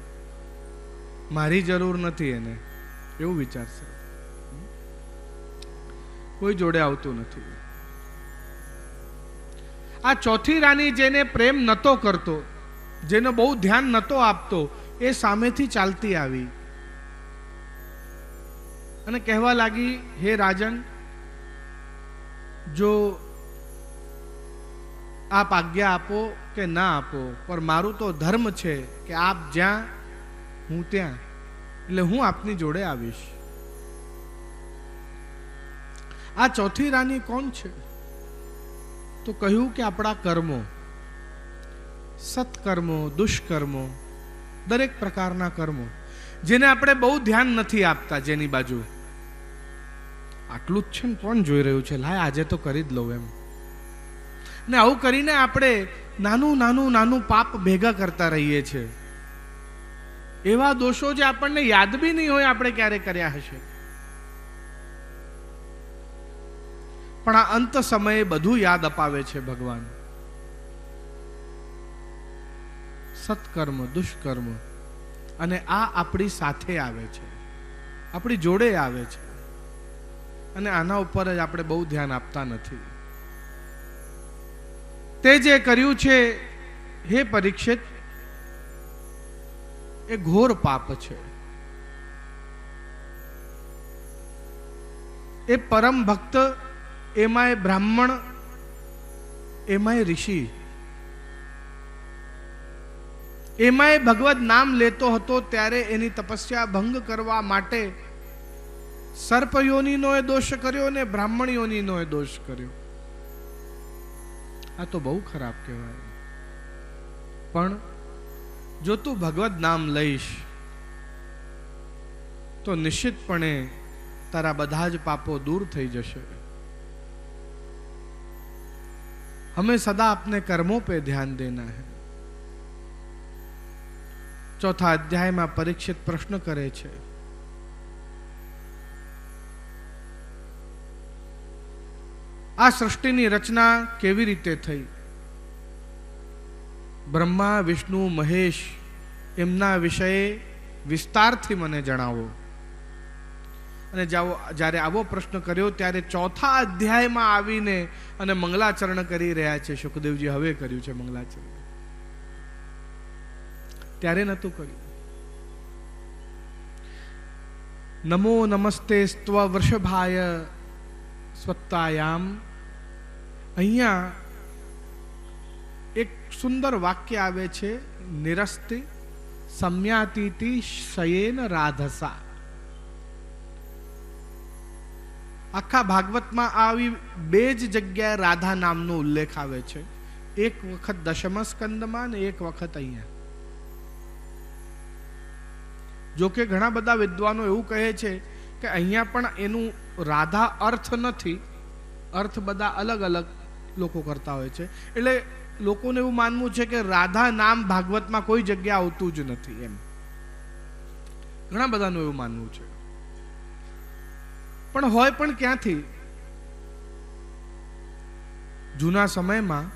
મારી જરૂર નથી એને, એવું વિચારશે। કોઈ જોડે આવતું નથી। આ ચોથી રાણી જેને પ્રેમ નતો કરતો, જેને બહુ ધ્યાન નતો આપતો, એ સામેથી ચાલતી આવી અને કહેવા લાગી, હે રાજન, જો આપ આજ્ઞા આપો કે ના આપો, પણ મારું તો ધર્મ છે કે આપ જ્યાં હું ત્યાં, એટલે હું આપની જોડે આવીશ. આ ચોથી રાની કોણ છે? તો કહ્યું કે આપણા કર્મો, સત્કર્મો, દુષ્કર્મો, દરેક પ્રકારના કર્મો જેને આપણે બહુ ધ્યાન નથી આપતા, જેની બાજુ આટલું જ છે ને કોણ જોઈ રહ્યું છે, લાય આજે તો કરી જ લઉં એમ. ને આવું કરીને આપણે નાનું નાનું નાનું પાપ ભેગા કરતા રહીએ છીએ. એવા દોષો જે આપણને યાદ બી નહીં હોય આપણે ક્યારે કર્યા હશે. પણ આ અંત સમયે બધું યાદ અપાવે છે ભગવાન. સત્કર્મ, દુષ્કર્મ, અને આ આપણી સાથે આવે છે, આપણી જોડે આવે છે, અને આના ઉપર જ આપણે બહુ ધ્યાન આપતા નથી. તે જે કર્યું છે હે પરીક્ષિત, એ ઘોર પાપ છે. એ પરમ ભક્ત, એમાંય બ્રાહ્મણ, એમાંય ઋષિ, એમાંય ભગવત નામ લેતો હતો ત્યારે એની તપસ્યા ભંગ કરવા માટે સર્પ યોનિનો એ દોષ કર્યો ને બ્રાહ્મણ યોનિનો એ દોષ કર્યો. આ તો બહુ ખરાબ કહેવાય. પણ જો તું ભગવત નામ લઈશ તો નિશ્ચિતપણે તારા બધા જ પાપો દૂર થઈ જશે. हमें सदा अपने कर्मों पे ध्यान देना है. ચોથા અધ્યાયમાં પરીક્ષિત પ્રશ્ન કરે છે, આ સૃષ્ટિની રચના કેવી રીતે થઈ? બ્રહ્મા, વિષ્ણુ, મહેશ એમના વિષયે વિસ્તારથી મને જણાવો. અને જ્યારે આવો પ્રશ્ન કર્યો ત્યારે ચોથા અધ્યાયમાં આવીને અને મંગલાચરણ કરી રહ્યા છે સુખદેવજી. હવે કર્યું છે મંગલાચરણ, ત્યારે નતું કર્યું. નમો નમસ્તે સ્ત્વ વૃષભાય સ્વત્તાયામ. અહીંયા એક સુંદર વાક્ય આવે છે, નિરસ્તિ સમ્યાતીતિ શયેન રાધસા. આખા ભાગવતમાં આવી બે જ જગ્યાએ રાધા નામનો ઉલ્લેખ આવે છે. એક વખત દશમ સ્કંદમાં ને એક વખત અહીંયા. જો કે ઘણા બધા વિદ્વાનો એવું કહે છે કે અહીંયા પણ એનું રાધા અર્થ નથી, અર્થ બધા અલગ અલગ લોકો કરતા હોય છે. એટલે લોકોને એવું માનવું છે કે રાધા નામ ભાગવતમાં કોઈ જગ્યા આવતું જ નથી એમ. ઘણા બધાનું એવું માનવું છે. પણ હોય પણ ક્યાંથી? જૂના સમયમાં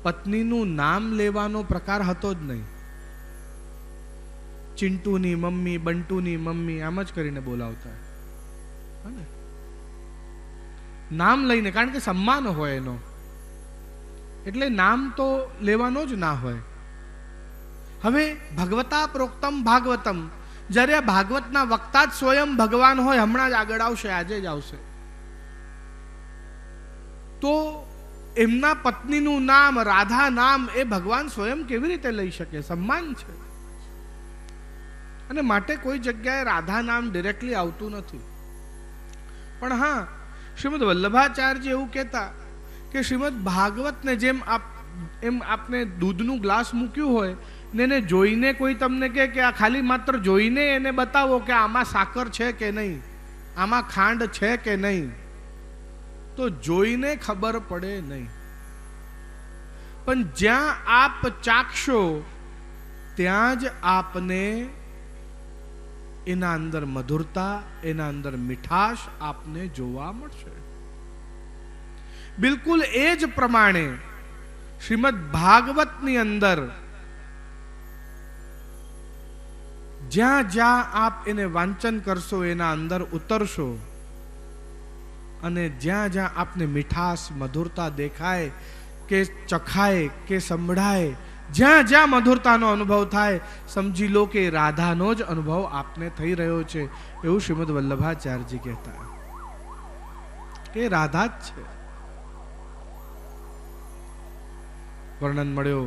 પત્નીનું નામ લેવાનો પ્રકાર હતો જ નહીં. ચિંટુની મમ્મી, બંટુની મમ્મી આમ જ કરીને બોલાવતા. નામ લઈને, કારણ કે સન્માન હોય એનો, એટલે નામ તો લેવાનો જ ના હોય. હવે ભગવતા પ્રોક્તમ ભાગવતમ, જ્યારે આ ભાગવતના વક્તા જ સ્વયં ભગવાન હોય, હમણાં જ આગળ આવશે, આજે જ આવશે, તો એમના પત્નીનું નામ, રાધા નામ એ ભગવાન સ્વયં કેવી રીતે લઈ શકે? સન્માન છે. અને માટે કોઈ જગ્યાએ રાધા નામ ડિરેક્ટલી આવતું નથી. પણ હા, શ્રીમદ વલ્લભાચાર્ય એવું કહેતા કે શ્રીમદ ભાગવતને જેમ આપને દૂધનું ગ્લાસ મૂક્યું હોય ને એને જોઈને કોઈ તમને કહે કે આ ખાલી માત્ર જોઈને એને બતાવો કે આમાં સાકર છે કે નહીં, આમાં ખાંડ છે કે નહીં, તો જોઈને ખબર પડે નહીં. પણ જ્યાં આપ ચાખશો ત્યાં જ આપને એના અંદર મધુરતા, એના અંદર મીઠાશ આપને જોવા મળશે. બિલકુલ એ જ પ્રમાણે શ્રીમદ ભાગવતની અંદર જ્યાં જ્યાં આપ એને વાંચન કરશો, એના અંદર ઉતરશો, અને જ્યાં જ્યાં આપને મીઠાશ, મધુરતા દેખાય કે ચખાય કે સંભળાય, જ્યાં જ્યાં મધુરતાનો અનુભવ થાય, સમજી લો કે રાધાનો જ અનુભવ આપને થઈ રહ્યો છે. એવું શ્રીમદ વલ્લભાચાર્યજી કહેતા કે રાધા જ છે. વર્ણન મળ્યો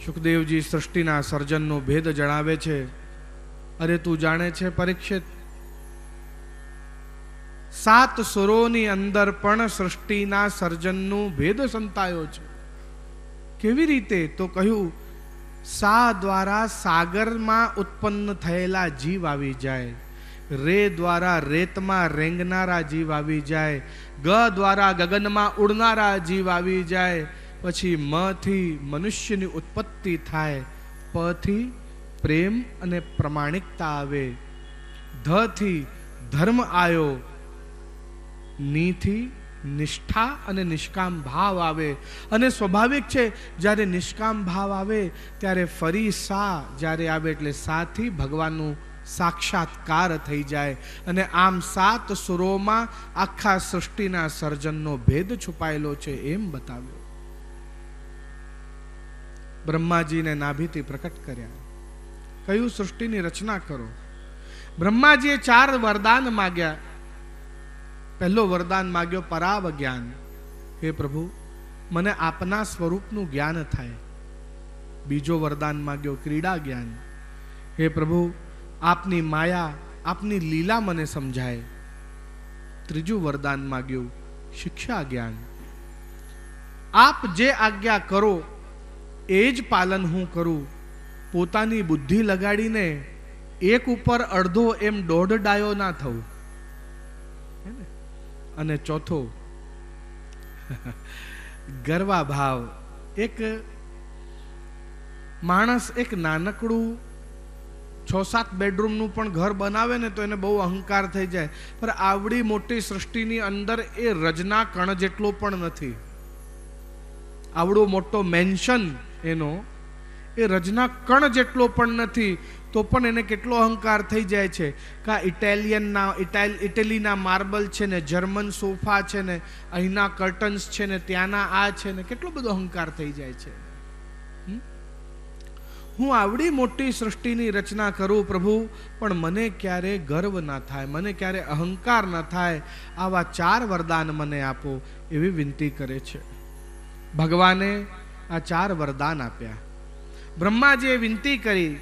સુખદેવજી સૃષ્ટિના સર્જનનો ભેદ જણાવે છે. અરે તું જાણે છે પરીક્ષિત, 7 સુરોની અંદર પણ સૃષ્ટિના સર્જનનો ભેદ સંતાયો છે. કેવી રીતે? તો કહ્યું, સા દ્વારા સાગરમાં ઉત્પન્ન થયેલા જીવ આવી જાય, રે દ્વારા રેતમાં રેંગનારા જીવ આવી જાય, ગ દ્વારા ગગનમાં ઉડનારા જીવ આવી જાય, પછી મ થી મનુષ્યની ઉત્પત્તિ થાય, પ થી પ્રેમ અને પ્રમાણિકતા આવે, ધ થી ધર્મ આવ્યો, ની થી નિષ્ઠા અને નિષ્કામ ભાવ આવે. અને સ્વાભાવિક છે, જ્યારે નિષ્કામ ભાવ આવે ત્યારે ફરી સા જ્યારે આવે એટલે સાથી ભગવાનનું સાક્ષાત્કાર થઈ જાય. અને આમ 7 સુરોમાં આખા સૃષ્ટિના સર્જનનો ભેદ છુપાયેલો છે એમ બતાવ્યો. બ્રહ્માજીને નાભીથી પ્રકટ કર્યા, કયું સૃષ્ટિની રચના કરો. બ્રહ્માજીએ 4 વરદાન માગ્યા. પહેલો વરદાન માગ્યો પરાવ જ્ઞાન. હે પ્રભુ, મને આપના સ્વરૂપનું જ્ઞાન થાય. બીજો વરદાન માગ્યો ક્રીડા જ્ઞાન. હે પ્રભુ, આપની માયા, આપની લીલા મને સમજાય. ત્રીજું વરદાન માગ્યું શિક્ષા જ્ઞાન. આપ જે આજ્ઞા કરો એ જ પાલન હું કરું. પોતાની બુદ્ધિ લગાડીને એક ઉપર અડધો એમ દોઢ ડાયો ના થવું. અને ચોથો ગર્વા ભાવ. એક માણસ એક નાનકડું 6-7 બેડરૂમનું પણ ઘર બનાવે ને તો એને બહુ અહંકાર થઈ જાય, પણ આવડી મોટી સૃષ્ટિની અંદર એ રજના કણ જેટલો પણ નથી. આવડો મોટો મેન્શન એનો એ રજના કણ જેટલો પણ નથી, તો પણ એને કેટલો અહંકાર થઈ જાય છે. કા ઇટાલીના માર્બલ છે ને, જર્મન સોફા છે ને, અહીંના કર્ટન્સ છે ને, ત્યાંના આ છે ને, કેટલો બધો અહંકાર થઈ જાય છે. હું આવડી મોટી સૃષ્ટિની રચના કરું પ્રભુ, પણ મને ક્યારે ગર્વ ના થાય, મને ક્યારે અહંકાર ના થાય. આવા 4 વરદાન મને આપો એવી વિનંતી કરે છે. ભગવાને આ 4 વરદાન આપ્યા. બ્રહ્માજીએ વિનંતી કરી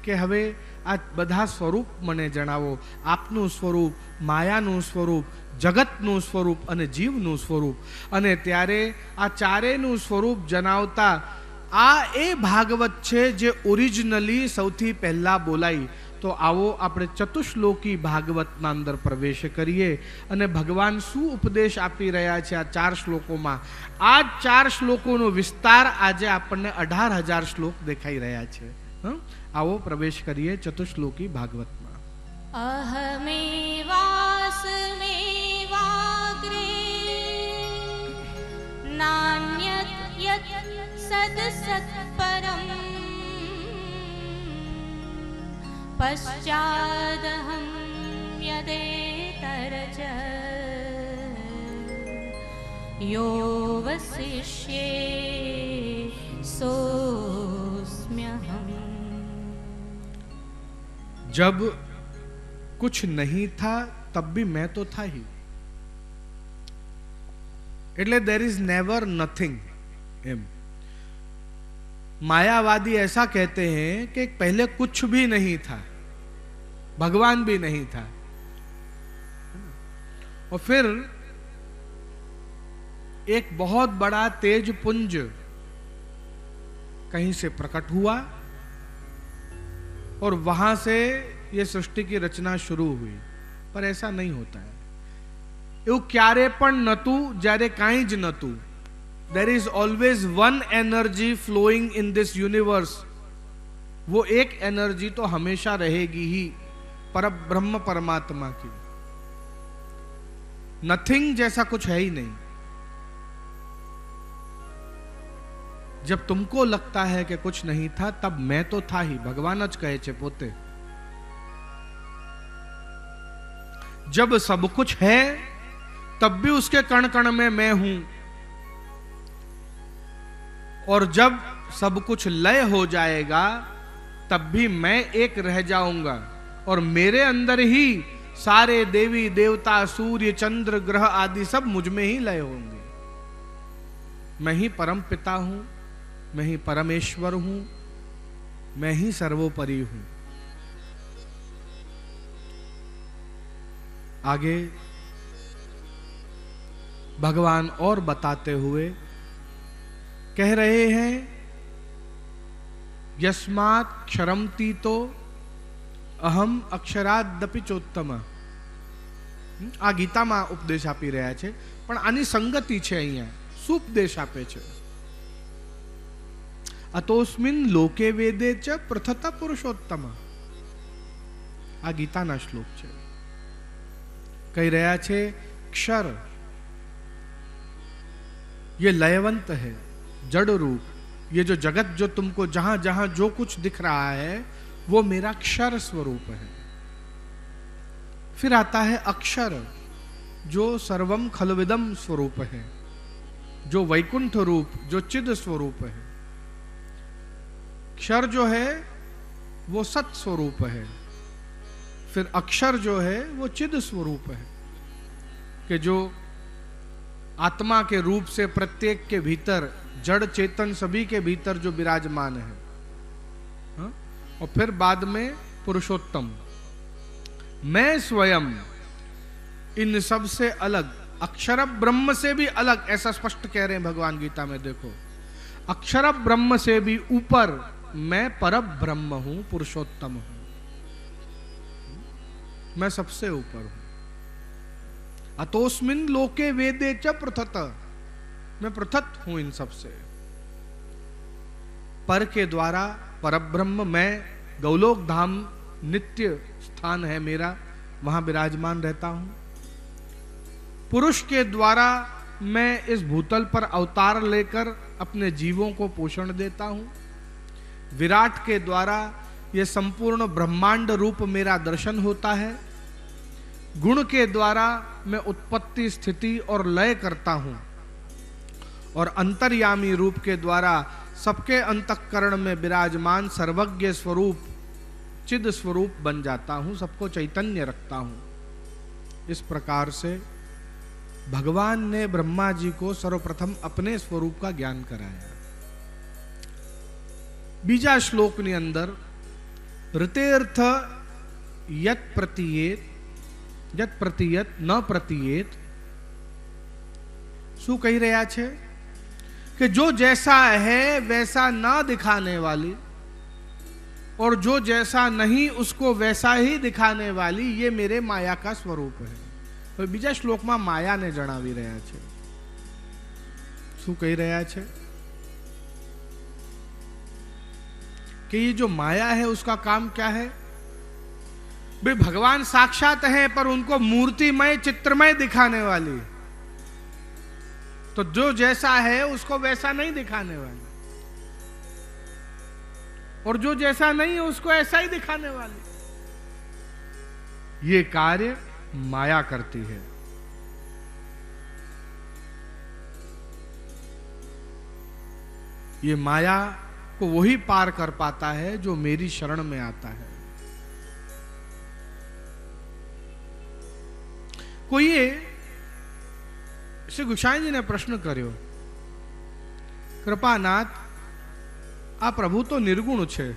કે હવે આ બધા સ્વરૂપ મને જણાવો. આપનું સ્વરૂપ, માયાનું સ્વરૂપ, જગતનું સ્વરૂપ અને જીવનું સ્વરૂપ. અને ત્યારે આ ચારેયનું સ્વરૂપ જણાવતા આ એ ભાગવત છે જે ઓરિજિનલી સૌથી પહેલા બોલાઈ. તો આવો આપણે ચતુશ્લોકી ભાગવતના અંદર પ્રવેશ કરીએ અને ભગવાન શું ઉપદેશ આપી રહ્યા છે આ 4 શ્લોકોમાં. આ 4 શ્લોકોનો વિસ્તાર આજે આપણને 18,000 શ્લોક દેખાઈ રહ્યા છે. આવો પ્રવેશ કરીએ ચતુશ્લોકી ભાગવતમાં. અહમેવાસ્મેવાગ્રે નાન્યત યત સદસત્પરમ પશ્ચાદહં યદેતરચ યો વસિષ્યે સોસ્મ્યહમ. जब कुछ नहीं था तब भी मैं तो था ही. એટલે देर इज नेवर नथिंग. एम मायावादी ऐसा कहते हैं कि पहले कुछ भी नहीं था, भगवान भी नहीं था, और फिर एक बहुत बड़ा तेज पुंज कहीं से प्रकट हुआ और वहां से ये सृष्टि की रचना शुरू हुई. पर ऐसा नहीं होता है. એવું ક્યારે પણ નતું જ્યારે કાંઈ જ નતું. There is always one energy flowing in this universe. वो एक एनर्जी तो हमेशा रहेगी ही, पर ब्रह्म परमात्मा की. नथिंग जैसा कुछ है ही नहीं. जब तुमको लगता है कि कुछ नहीं था तब मैं तो था ही. भगवान ज कहे छे पोते. जब सब कुछ है तब भी उसके कण कण में मैं हूं, और जब सब कुछ लय हो जाएगा तब भी मैं एक रह जाऊंगा, और मेरे अंदर ही सारे देवी देवता सूर्य चंद्र ग्रह आदि सब मुझ में ही लय होंगे. मैं ही परम पिता हूं, मैं ही परमेश्वर हूं, मैं ही सर्वोपरि हूं। आगे भगवान और बताते हुए कह रहे हैं, यस्मात् क्षरमति तो अहम अक्षरादपि चोत्तम। આ ગીતામાં ઉપદેશ આપી રહ્યા છે, પણ આની સંગતિ છે અહીંયા, સુપદેશ આપે છે। અતોસ્મિન લોકે વેદે ચ પ્રથત પુરુષોત્તમ, આ ગીતાના શ્લોક છે। કહી રહ્યા છે क्षर ये लयवंत है, जड़ रूप, ये जो जगत जो तुमको जहां जहां जो कुछ दिख रहा है वो मेरा क्षर स्वरूप है। फिर आता है अक्षर, जो सर्वम खलविदम स्वरूप है, जो वैकुंठ रूप, जो चिद स्वरूप है। क्षर जो है वो सत स्वरूप है, फिर अक्षर जो है वो चिद स्वरूप है, कि जो आत्मा के रूप से प्रत्येक के भीतर, जड़ चेतन सभी के भीतर जो विराजमान है। हा? और फिर बाद में पुरुषोत्तम, मैं स्वयं इन सब से अलग, अक्षर ब्रह्म से भी अलग, ऐसा स्पष्ट कह रहे हैं भगवान गीता में। देखो, अक्षर ब्रह्म से भी ऊपर मैं पर ब्रह्म हूं, पुरुषोत्तम हूं, मैं सबसे ऊपर हूं। अतोस्मिन लोके वेदे च पृथत, मैं पृथक हूं इन सबसे। पर के द्वारा परब्रह्म, मैं गौलोक धाम नित्य स्थान है मेरा, वहां विराजमान रहता हूं। पुरुष के द्वारा मैं इस भूतल पर अवतार लेकर अपने जीवों को पोषण देता हूं। विराट के द्वारा यह संपूर्ण ब्रह्मांड रूप मेरा दर्शन होता है। गुण के द्वारा मैं उत्पत्ति, स्थिति और लय करता हूं, और अंतर्यामी रूप के द्वारा सबके अंतःकरण में विराजमान सर्वज्ञ स्वरूप, चिद स्वरूप बन जाता हूं, सबको चैतन्य रखता हूं। इस प्रकार से भगवान ने ब्रह्मा जी को सर्वप्रथम अपने स्वरूप का ज्ञान कराया। बीजा श्लोक ની અંદર ऋतेर्थ यत प्रतीयेत, यत प्रतीयत न प्रतीयेत, શું કહી રહ્યા છે कि जो जैसा है वैसा ना दिखाने वाली, और जो जैसा नहीं उसको वैसा ही दिखाने वाली, ये मेरे माया का स्वरूप है। तो बीजा श्लोक में माया ने जणावी रहा है। शू कही रहा है कि ये जो माया है उसका काम क्या है? भाई भगवान साक्षात है, पर उनको मूर्तिमय, चित्रमय दिखाने वाली। तो जो जैसा है उसको वैसा नहीं दिखाने वाली, और जो जैसा नहीं है उसको ऐसा ही दिखाने वाली। ये कार्य माया करती है। ये माया को वही पार कर पाता है जो मेरी शरण में आता है। कोई श्री गोसाई जी ने प्रश्न કર્યો, कृपानाथ, આ પ્રભુ તો નિર્ગુણ છે,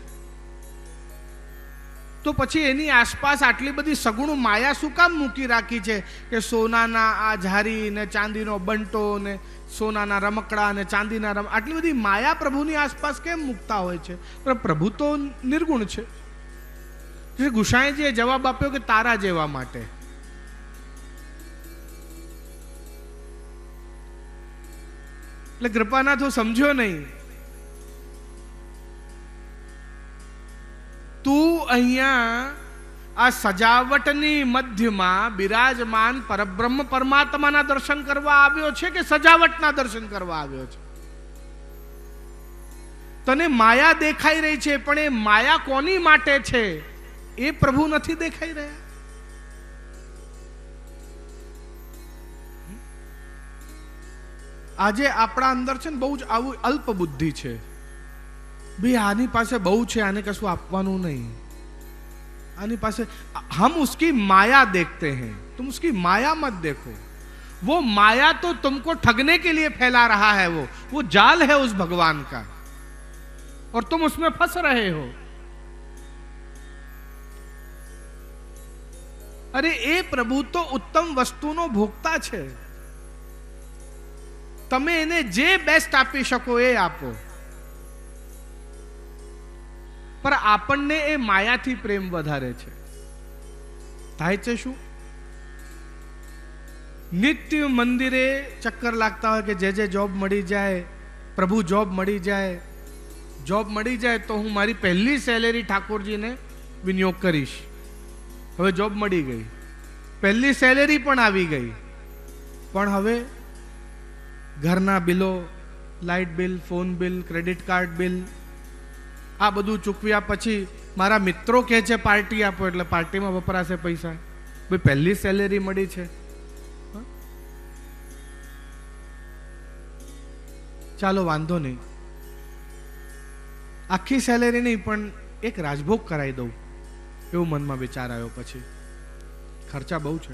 તો પછી એની આસપાસ આટલી બધી સગુણ માયા શું કામ મૂકી રાખી છે કે સોનાના આ ઝારી ને ચાંદીનો બંટો ને સોનાના રમકડા ને ચાંદીના આટલી બધી માયા પ્રભુની આસપાસ કેમ મૂકતા હોય છે? પણ પ્રભુ તો નિર્ગુણ છે। શ્રી ગુસાઈજીએ જવાબ આપ્યો કે તારા જેવા માટે। એટલે કૃપાનાથ હું સમજ્યો નહીં। તું અહીંયા આ સજાવટની મધ્યમાં બિરાજમાન પરબ્રહ્મ પરમાત્માના દર્શન કરવા આવ્યો છે કે સજાવટના દર્શન કરવા આવ્યો છે? તને માયા દેખાઈ રહી છે, પણ એ માયા કોની માટે છે એ પ્રભુ નથી દેખાઈ રહ્યા। આજે આપણા અંદર છે ને બહુ જ આવું અલ્પ બુદ્ધિ છે। भाई आनी पासे बहु छे, आने कशु आपवानुं नहीं, आनी पासे हम उसकी माया देखते हैं। तुम उसकी माया मत देखो। वो माया तो तुमको ठगने के लिए फैला रहा है। वो जाल है उस भगवान का। और तुम उसमें फंस रहे हो। अरे ए प्रभु तो उत्तम वस्तुનો ભોગતા છે, તમે એને જે બેસ્ટ આપી શકો એ આપો, પર આપણને એ માયાથી પ્રેમ વધારે છે। થાય છે શું? નિત્ય મંદિરે ચક્કર લાગતા હોય કે જે જોબ મળી જાય, પ્રભુ જોબ મળી જાય, જોબ મળી જાય તો હું મારી પહેલી સેલેરી ઠાકોરજીને વિનિયોગ કરીશ। હવે જોબ મળી ગઈ, પહેલી સેલેરી પણ આવી ગઈ, પણ હવે ઘરના બિલો, light bill, phone bill, credit card bill, આ બધું ચૂકવ્યા પછી મારા મિત્રો કહે છે પાર્ટી આપો, એટલે પાર્ટીમાં વપરાશે પૈસા। ભાઈ પહેલી સેલેરી મળી છે, ચાલો વાંધો નહીં, આખી સેલેરી નહીં પણ એક રાજભોગ કરાવી દઉં, એવું મનમાં વિચાર આવ્યો। પછી ખર્ચા બહુ છે।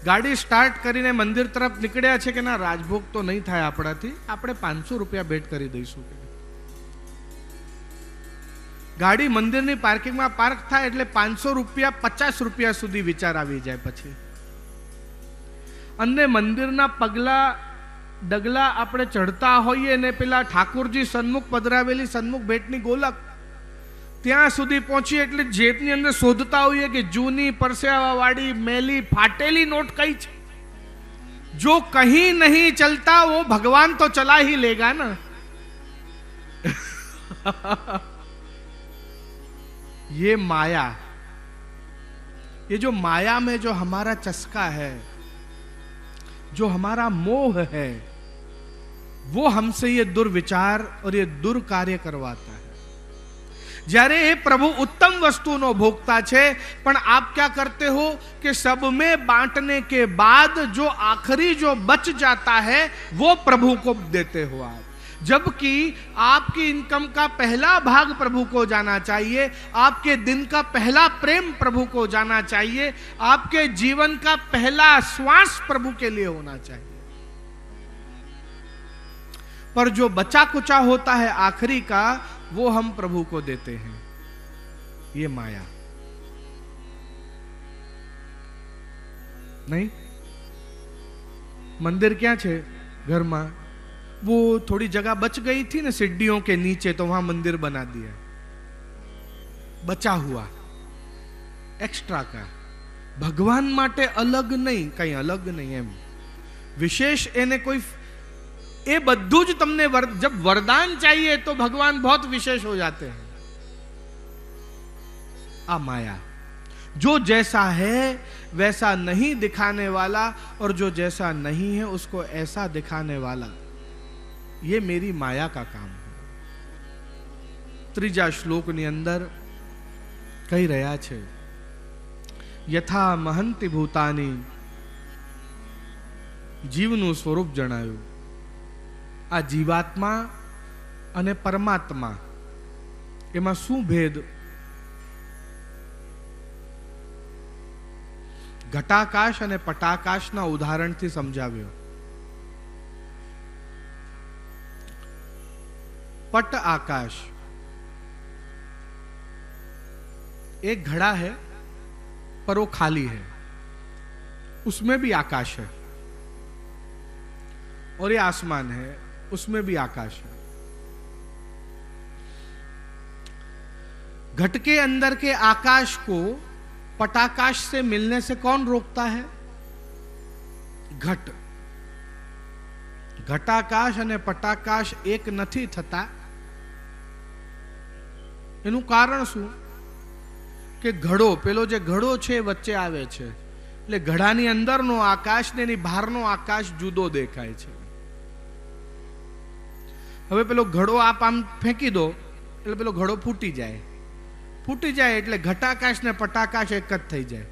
ગાડી સ્ટાર્ટ કરીને મંદિર તરફ નીકળ્યા છે કે ના રાજભોગ તો નહીં થાય આપણાથી, આપણે 500 રૂપિયા ભેટ કરી દઈશું। ગાડી મંદિરની પાર્કિંગમાં પાર્ક થાય એટલે 500 રૂપિયા 50 રૂપિયા સુધી વિચાર આવી જાય। પછી અને મંદિરના પગલા ડગલા આપણે ચડતા હોઈએ ને પેલા ઠાકોરજી સન્મુખ પધરાવેલી સન્મુખ ભેટની ગોલક ત્યાં સુધી પહોંચીએ એટલે જેબની અંદર શોધતા હોઈએ કે જૂની પરસેવા વાળી મેલી ફાટેલી નોટ કઈ છે। જો કहीं नहीं चलता वो भगवान तो चला ही लेगा ना। ये माया, ये जो माया में जो हमारा चस्का है, जो हमारा मोह है, वो हमसे ये दुर्विचार और ये दुर्कार्य करवाता है। જ્યારે એ પ્રભુ उत्तम वस्तुનો ભોગતા છે, પણ આપ क्या करते हो कि सब में बांटने के बाद जो आखिरी जो बच जाता है वो प्रभु को देते हो आप, जबकि आपकी इनकम का पहला भाग प्रभु को जाना चाहिए, आपके दिन का पहला प्रेम प्रभु को जाना चाहिए, आपके जीवन का पहला श्वास प्रभु के लिए होना चाहिए। पर जो बचा कुचा होता है आखिरी का, वो हम प्रभु को देते हैं। ये माया नहीं। मंदिर क्या छे? घर में वो थोड़ी जगह बच गई थी ना सीढ़ियों के नीचे, तो वहां मंदिर बना दिया, बचा हुआ एक्स्ट्रा का। भगवान माटे अलग नहीं, कहीं अलग नहीं, एम विशेष एने कोई ये बद्धू ज तमने जब वरदान चाहिए तो भगवान बहुत विशेष हो जाते हैं। आ माया जो जैसा है वैसा नहीं दिखाने वाला, और जो जैसा नहीं है उसको ऐसा दिखाने वाला, ये मेरी माया का काम है। ત્રીજા શ્લોકની અંદર કહી રહ્યા છે, યથા મહંતિ ભૂતાની, જીવનું સ્વરૂપ જણાવ્યું। આ જીવાત્મા અને પરમાત્મા એમાં શું ભેદ? ઘટાકાશ અને પટાકાશના ઉદાહરણથી સમજાવ્યો। पट आकाश, एक घड़ा है पर वो खाली है, उसमें भी आकाश है, और ये आसमान है, उसमें भी आकाश है। घट के अंदर के आकाश को पटाकाश से मिलने से कौन रोकता है? घट। घटाकाश અને પટાકાશ એક નથી થતા, એનું કારણ શું? કે ઘડો, પેલો જે ઘડો છે વચ્ચે આવે છે, એટલે ઘડાની અંદરનો આકાશ ને એની બહારનો આકાશ જુદો દેખાય છે। હવે પેલો ઘડો આપ આમ ફેંકી દો એટલે પેલો ઘડો ફૂટી જાય, ફૂટી જાય એટલે ઘટાકાશ ને પટાકાશ એક જ થઈ જાય।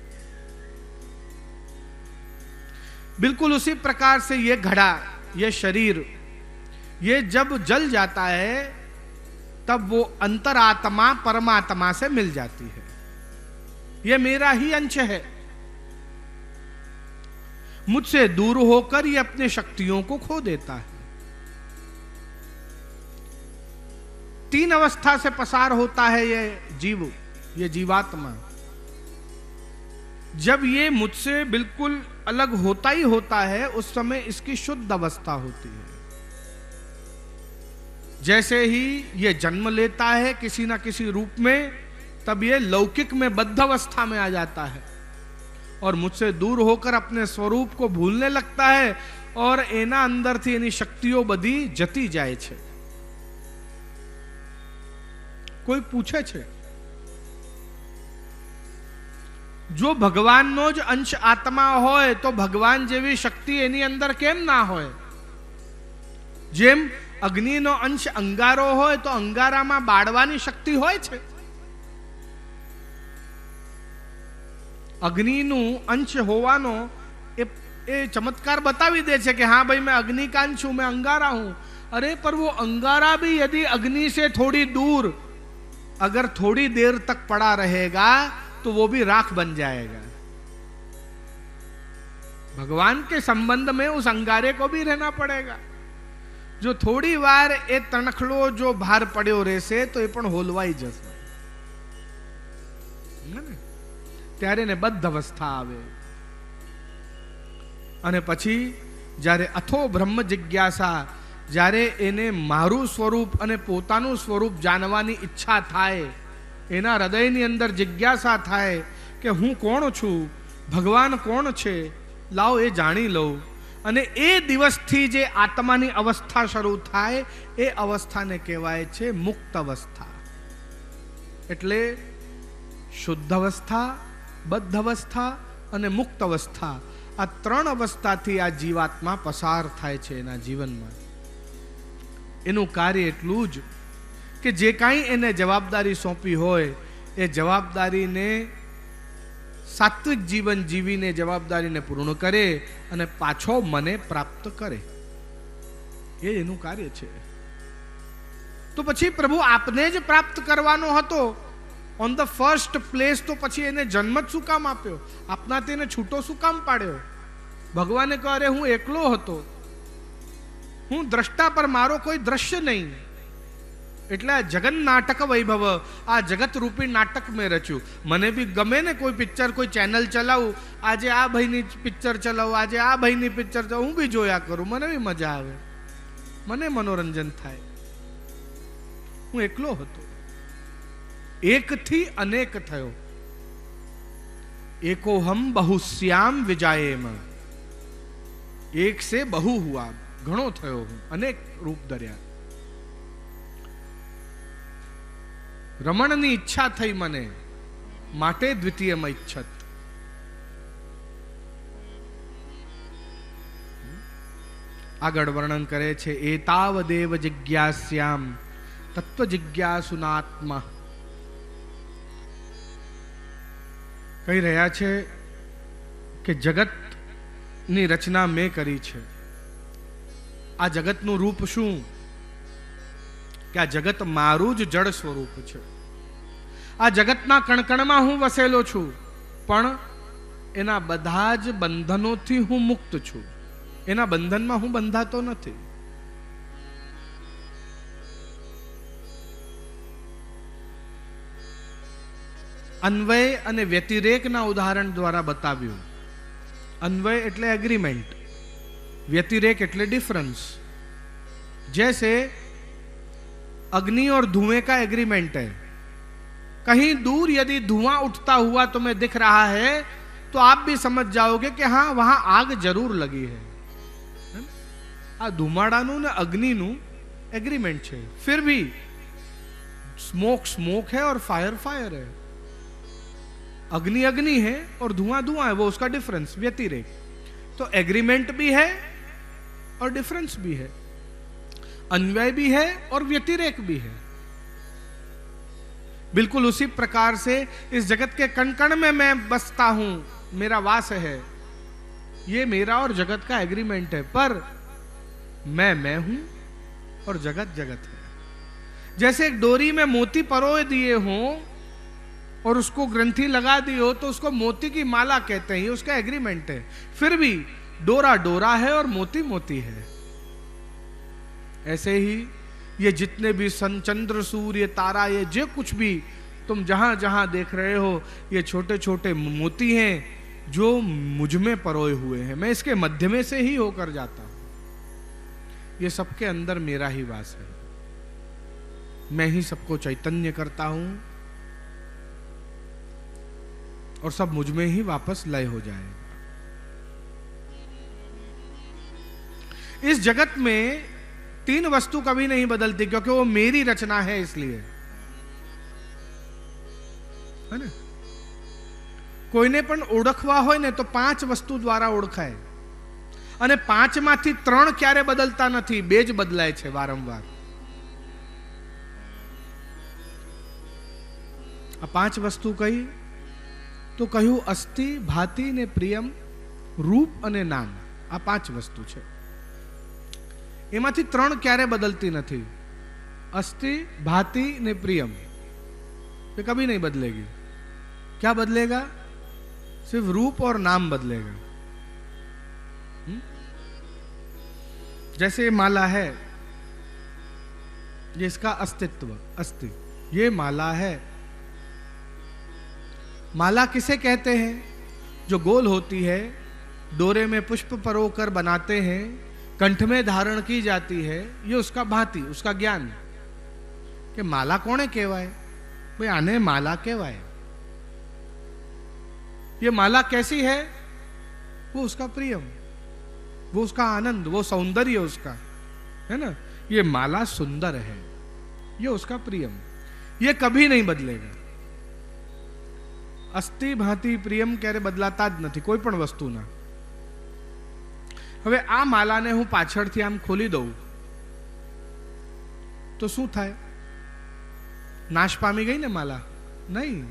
बिल्कुल उसी प्रकार से ये घड़ा, ये शरीर, ये जब जल जाता है तब वो अंतरात्मा परमात्मा से मिल जाती है। ये मेरा ही अंश है, मुझसे दूर होकर ये अपनी शक्तियों को खो देता है। तीन अवस्था से पसार होता है ये जीव, ये जीवात्मा। जब ये मुझसे बिल्कुल अलग होता ही होता है, उस समय इसकी शुद्ध अवस्था होती है। जैसे ही ये जन्म लेता है किसी ना किसी रूप में, तब ये लौकिक में बद्ध अवस्था में आ जाता है और मुझसे दूर होकर अपने स्वरूप को भूलने लगता है और एना अंदर थी एनी शक्तियों बधी जती जाए छे। कोई पूछे छे, जो भगवाननो ज अंश आत्मा होय तो भगवान जेवी शक्ति एनी अंदर केम ना होय? जेम अग्निनो अंश अंगारो होय तो अंगारामां बाळવાની શક્તિ હોય છે। અગ્નિનું અંશ હોવાનો એ ચમત્કાર बतावी दे છે कि हाँ भाई मैं अग्नि का अंश हूं, मैं अंगारा हूं। अरे पर वो अंगारा भी यदि अग्नि से थोड़ी दूर अगर थोड़ी देर तक पड़ा रहेगा तो वो भी राख बन जाएगा। भगवान के संबंध में उस अंगारे को भी रहना पड़ेगा। जो थोड़ी वार ए तणखलो जो भार पड़्यो रहेશે तो એ પણ હોલવાઈ જશે, ત્યારે ને બદ્ધ અવસ્થા આવે। અને પછી જ્યારે અથો બ્રહ્મ જિજ્ઞાસા, જ્યારે એને મારું સ્વરૂપ અને પોતાનું સ્વરૂપ જાણવાની ઈચ્છા થાય, એના હૃદયની અંદર જિજ્ઞાસા થાય કે હું કોણ છું, ભગવાન કોણ છે, લાવ એ જાણી લઉં। અને એ દિવસથી જે આત્માની અવસ્થા શરૂ થાય એ અવસ્થાને કહેવાય છે મુક્ત અવસ્થા। એટલે શુદ્ધ અવસ્થા, બદ્ધ અવસ્થા અને મુક્ત અવસ્થા, આ ત્રણ અવસ્થાથી આ જીવાત્મા પસાર થાય છે એના જીવનમાં। એનું કાર્ય એટલું જ કે જે કાંઈ એને જવાબદારી સોંપી હોય એ જવાબદારીને સાત્વિક જીવન જીવીને જવાબદારીને પૂર્ણ કરે અને પાછો મને પ્રાપ્ત કરે, એ એનું કાર્ય છે। તો પછી પ્રભુ આપને જ પ્રાપ્ત કરવાનો હતો ઓન ધ ફર્સ્ટ પ્લેસ, તો પછી એને જન્મ જ શું કામ આપ્યો? આપનાથી એને છૂટો શું કામ પાડ્યો? ભગવાને કહે અરે હું એકલો હતો, હું દ્રષ્ટા પર મારો કોઈ દ્રશ્ય નહીં। એટલે જગન નાટક વૈભવ, આ જગત રૂપી નાટક મેં રચ્યું। મને બી ગમે ને કોઈ પિક્ચર, કોઈ ચેનલ ચલાવું, આજે આ ભાઈની પિક્ચર ચલાવું, આજે આ ભાઈની પિક્ચર ચલાવું, હું બી જોયા કરું, મને બી મજા આવે, મને મનોરંજન થાય। હું એકલો હતો, એકથી અનેક થયો। एको हम बहुश्याम विजायेम, एक से बहु हुआ, घणो थयो हूं, अनेक रूप धर्या। રમણની ઈચ્છા થઈ મને, માટે દ્વિતીયમ ઈચ્છત। આગળ વર્ણન કરે છે એતાવદેવ જિજ્ઞાસ્યામ તત્વ જિજ્ઞાસુનાત્મા। કહી રહ્યા છે કે જગતની રચના મેં કરી છે। આ જગતનું રૂપ શું? કે આ જગત મારું જ જડ સ્વરૂપ છે। આ જગતના કણકણમાં હું વસેલો છું, પણ એના બધા જ બંધનોથી હું મુક્ત છું। એના બંધનમાં હું બંધાતો નથી। અન્વય અને વ્યતિરેકના ઉદાહરણ દ્વારા બતાવ્યું। અન્વય એટલે એગ્રીમેન્ટ, व्यतिरेक એટલે डिफरेंस। जैसे अग्नि और धुएं का एग्रीमेंट है, कहीं दूर यदि धुआं उठता हुआ तुम्हें दिख रहा है तो आप भी समझ जाओगे कि हाँ वहां आग जरूर लगी है। आ धुमाड़ानु ने अग्निनु एग्रीमेंट है, फिर भी स्मोक स्मोक है और फायर फायर है। अग्नि अग्नि है और धुआं धुआं है, वो उसका डिफरेंस व्यतिरेक। तो एग्रीमेंट भी है और डिफरेंस भी है, अन्वय भी है और व्यतिरेक भी है। बिल्कुल उसी प्रकार से इस जगत के कण कण में मैं बसता हूं, मेरा वास है, ये मेरा और जगत का एग्रीमेंट है। पर मैं हूं और जगत जगत है। जैसे एक डोरी में मोती परोए दिए हों और उसको ग्रंथि लगा दी हो तो उसको मोती की माला कहते हैं, उसका एग्रीमेंट है। फिर भी डोरा डोरा है और मोती मोती है। ऐसे ही ये जितने भी सन, चंद्र, सूर्य, तारा, ये जो कुछ भी तुम जहां जहां देख रहे हो, ये छोटे छोटे मोती हैं जो मुझ में परोए हुए हैं। मैं इसके मध्य में से ही होकर जाता हूं। ये सबके अंदर मेरा ही वास है। मैं ही सबको चैतन्य करता हूं और सब मुझ में ही वापस लय हो जाएगा। इस जगत में 3 वस्तु कभी नहीं बदलती, क्योंकि वो मेरी रचना है, इसलिए, है ने? કોઈને પણ ઓળખવા હોય ને તો 5 વસ્તુ દ્વારા ઓળખાય, અને 5 માંથી 3 ક્યારે બદલતા નથી, 2 જ બદલાય છે વારંવાર. આ 5 વસ્તુ કઈ? તો કહ્યું અસ્થિ, ભાતિ ને પ્રિયમ, રૂપ અને નામ. આ 5 વસ્તુ છે. એમાંથી 3 ક્યારે બદલતી નથી. अस्थि, भाति ने प्रियम, ये कभी नहीं बदलेगी. क्या बदलेगा? सिर्फ रूप और नाम बदलेगा. जैसे ये माला है, ये इसका अस्तित्व, अस्थि, ये माला है. माला किसे कहते हैं? जो गोल होती है, डोरे में पुष्प परोकर बनाते हैं, कंठ में धारण की जाती है. ये उसका भांति, उसका ज्ञान कि माला कोने कहवाय. भाई आने माला कहवाय. ये माला कैसी है? वो उसका प्रियम, वो उसका आनंद, वो सौंदर्य उसका, है ना. ये माला सुंदर है, ये उसका प्रियम. ये कभी नहीं बदलेगा. અસ્થિ, ભાંતિ, પ્રિયમ ક્યારે બદલાતા જ નથી કોઈ પણ વસ્તુના. હવે આ માલાને હું પાછળથી આમ ખોલી દઉં તો શું થાય? નાશ પામી ગઈ ને માલા? નહીં,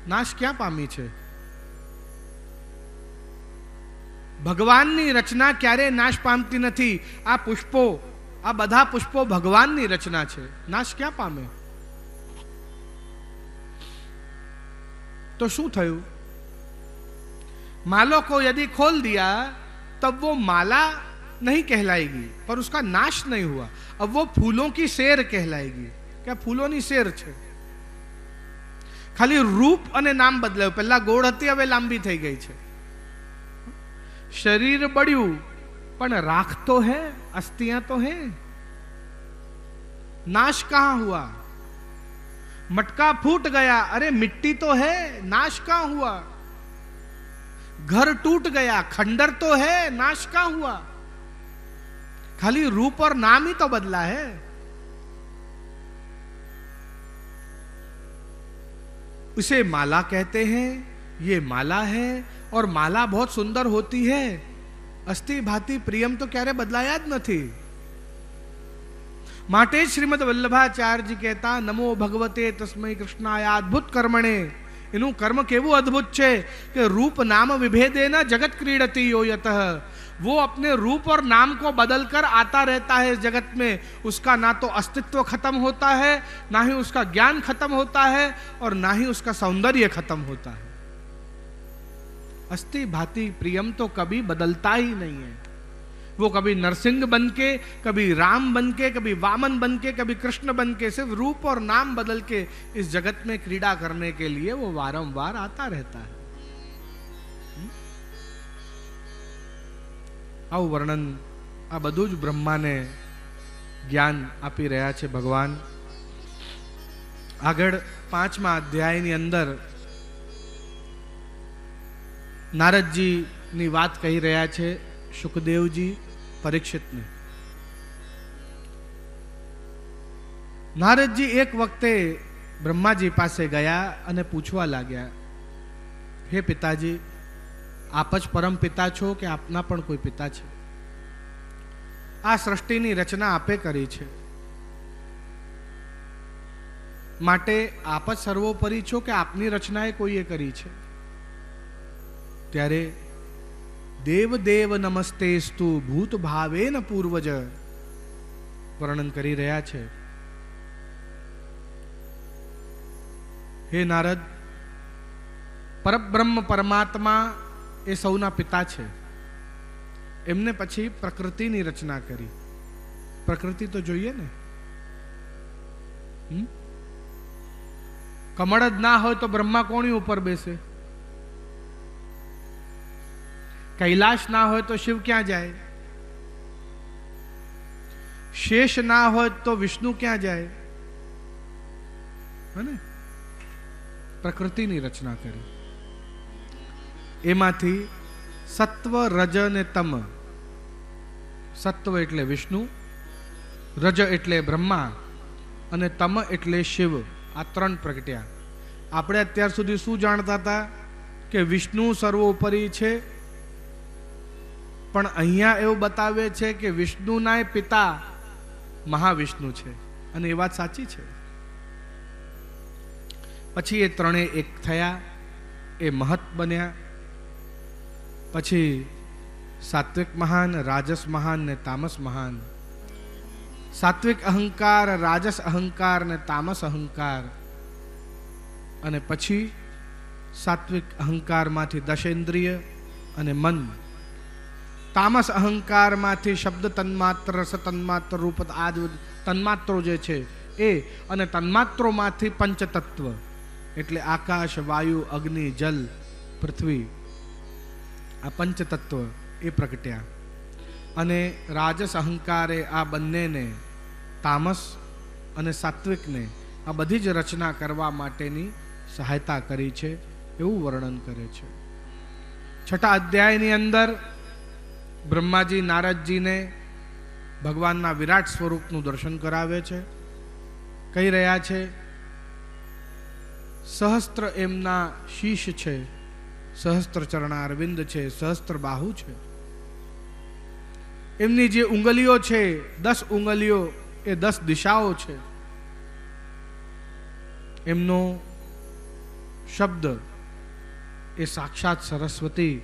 નાશ ક્યાં પામી છે? ભગવાનની રચના ક્યારે નાશ પામતી નથી. આ પુષ્પો, આ બધા પુષ્પો ભગવાનની રચના છે. નાશ ક્યાં પામે? तो शू थयु? मालों को यदि खोल दिया तब वो माला नहीं कहलाएगी, पर उसका नाश नहीं हुआ. अब वो फूलों की सेर कहलाएगी. क्या फूलों सेर छे? खाली रूप अने नाम बदलाયું. पहला गोड़ हती, हवे लांबी થઈ ગઈ છે. शरीर बढ़्યું पण राख तो है, अस्थियां तो है. नाश कहां हुआ? मटका फूट गया, अरे मिट्टी तो है, नाश कहां हुआ? घर टूट गया, खंडर तो है, नाश कहां हुआ? खाली रूप और नाम ही तो बदला है. उसे माला कहते हैं. ये माला है और माला बहुत सुंदर होती है. अस्थि, भांति, प्रियम तो क्यारे बदलाया ज નથી. માટે શ્રીમદ વલ્લભાચાર્યજી કહેતા નમો ભગવતે તસ્મૈ કૃષ્ણાય અદ્ભુત કર્મણે. એનું કર્મ કેવું અદ્ભુત છે કે रूप नाम विभेदेन जगत क्रीडति यो यतः. वो अपने रूप और नाम को बदलकर आता रहता है इस जगत में. उसका ना तो अस्तित्व खत्म होता है, ना ही उसका ज्ञान खत्म होता है, और ना ही उसका सौंदर्य खत्म होता है. अस्थि, भांति, प्रियम तो कभी बदलता ही नहीं है. वो कभी नरसिंह बनके, कभी राम बनके, कभी वामन बनके, कभी कृष्ण बनके, सिर्फ रूप और नाम बदल के इस जगत में क्रीड़ा करने के लिए वो वारंवार आता रहता है. આવું વર્ણન, આ બધું જ બ્રહ્માને જ્ઞાન આપી રહ્યા છે ભગવાન. આગળ 5મા અધ્યાયની અંદર નારદજીની વાત કહી રહ્યા છે સુખદેવજી પરીક્ષિતને. નારદજી એક વખતે બ્રહ્માજી પાસે ગયા અને પૂછવા લાગ્યા, હે પિતાજી, આપ જ પરમ પિતા છો કે આપના પણ કોઈ પિતા છે? આ સૃષ્ટિની રચના આપે કરી છે, માટે આપ જ સર્વોપરી છો કે આપની રચનાએ કોઈએ કરી છે? ત્યારે देव देव नमस्तेस्तु भूत भावेन पूर्वज वर्णन करी रहा छे. हे नारद, परब्रह्म परमात्मा ए सौना पिता छे. एमने पछी प्रकृतिनी रचना करी. પ્રકૃતિ તો જોઈએ ને. કમળ જ ના હોય તો બ્રહ્મા કોની ઉપર બેસે? કૈલાશ ના હોય તો શિવ ક્યાં જાય? શેષ ના હોય તો વિષ્ણુ ક્યાં જાય? હે? પ્રકૃતિની રચના કરી. એમાંથી સત્વ, રજ ને તમ. સત્વ એટલે વિષ્ણુ, રજ એટલે બ્રહ્મા અને તમ એટલે શિવ. આ ત્રણ પ્રગટ્યા. આપણે અત્યાર સુધી શું જાણતા હતા? કે વિષ્ણુ સર્વોપરી છે, પણ અહીંયા એવું બતાવે છે કે વિષ્ણુના પિતા મહાવિષ્ણુ છે, અને એ વાત સાચી છે. પછી એ ત્રણેય એક થયા, એ મહત બન્યા. પછી સાત્વિક મહાન, રાજસ મહાન ને તામસ મહાન. સાત્વિક અહંકાર, રાજસ અહંકાર ને તામસ અહંકાર. અને પછી સાત્વિક અહંકારમાંથી દશેન્દ્રિય અને મન, તામસ અહંકારમાંથી શબ્દ તન્માત્ર, રસ તન્માત્ર, રૂપ આદિ તન્માત્રો જે છે એ, અને તન્માત્રોમાંથી પંચતત્વ એટલે આકાશ, વાયુ, અગ્નિ, જલ, પૃથ્વી. આ પંચતત્વ એ પ્રગટ્યા. અને રાજસ અહંકારે આ બંનેને, તામસ અને સાત્વિકને, આ બધી જ રચના કરવા માટેની સહાયતા કરી છે એવું વર્ણન કરે છે. છઠ્ઠા અધ્યાયની અંદર બ્રહ્માજી નારદજીને ભગવાનના વિરાટ સ્વરૂપનું દર્શન કરાવે છે. કહી રહ્યા છે સહસ્ત્ર એમના શીશ છે, સહસ્ત્ર ચરણારવિંદ છે, સહસ્ત્ર બાહુ છે. એમની જે ઉંગલીઓ છે 10 ઉંગલીઓ એ 10 દિશાઓ છે. એમનો શબ્દ એ સાક્ષાત સરસ્વતી.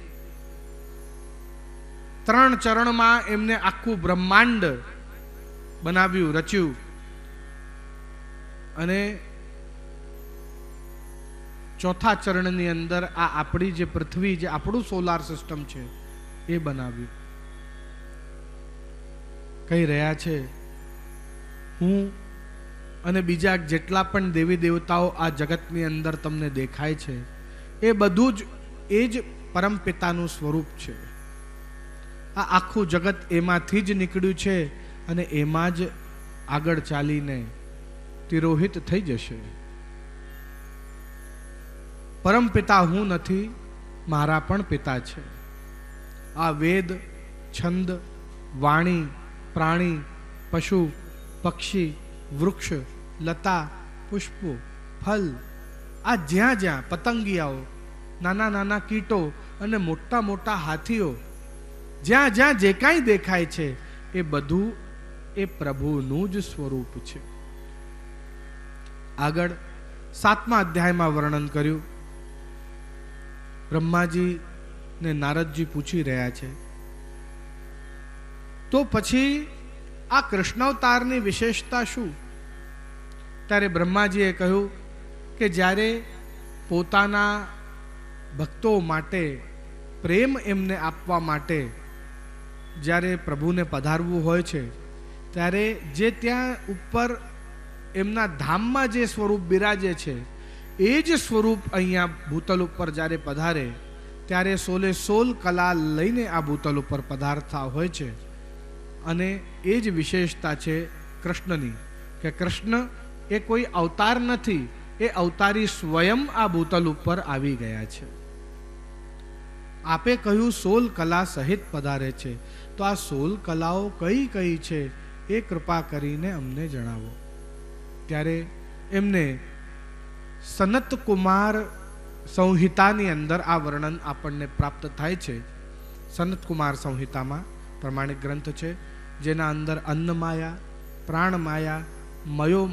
3 ચરણમાં એમને આખું બ્રહ્માંડ બનાવ્યું, રચ્યું. અને ચોથા ચરણની અંદર આ આપણી જે પૃથ્વી, જે આપણું સોલાર સિસ્ટમ છે એ બનાવ્યું. કહી રહ્યા છે હું અને બીજા જેટલા પણ દેવી દેવતાઓ આ જગતની અંદર તમને દેખાય છે એ બધું જ એ જ પરમ પિતાનું સ્વરૂપ છે. આ આખું જગત એમાંથી જ નીકળ્યું છે અને એમાં જ આગળ ચાલીને તિરોહિત થઈ જશે. પરમ પિતા હું નથી, મારા પણ પિતા છે. આ વેદ, છંદ, વાણી, પ્રાણી, પશુ, પક્ષી, વૃક્ષ, લતા, પુષ્પો, ફલ, આ જ્યાં જ્યાં પતંગિયાઓ, નાના નાના કીટો અને મોટા મોટા હાથીઓ, જ્યાં જ્યાં જે કાંઈ દેખાય છે એ બધું એ પ્રભુનું જ સ્વરૂપ છે. આગળ 7મા અધ્યાયમાં વર્ણન કર્યું. બ્રહ્માજી ને નારદજી પૂછી રહ્યા છે તો પછી આ કૃષ્ણાવતારની વિશેષતા શું? ત્યારે બ્રહ્માજીએ કહ્યું કે જ્યારે પોતાના ભક્તો માટે પ્રેમ એમને આપવા માટે જ્યારે પ્રભુને પધારવું હોય છે ત્યારે જે ત્યાં ઉપર એમના ધામમાં જે સ્વરૂપ બિરાજે છે એ જ સ્વરૂપ અહીંયા ભૂતલ ઉપર જ્યારે પધારે ત્યારે 16 કલા લઈને આ ભૂતલ ઉપર પધારતા હોય છે. અને એ જ વિશેષતા છે કૃષ્ણની કે કૃષ્ણ એ કોઈ અવતાર નથી, એ અવતારી સ્વયં આ ભૂતલ ઉપર આવી ગયા છે. આપે કહ્યું 16 કલા સહિત પધારે છે, તો આ 16 કલાઓ કઈ કઈ છે એ કૃપા કરીને અમને જણાવો. ત્યારે એમને સનત કુમાર સંહિતાની અંદર આ વર્ણન આપણને પ્રાપ્ત થાય છે. સનત કુમાર સંહિતામાં પ્રમાણિક ગ્રંથ છે જેના અંદર અન્નમાયા, પ્રાણમાયા,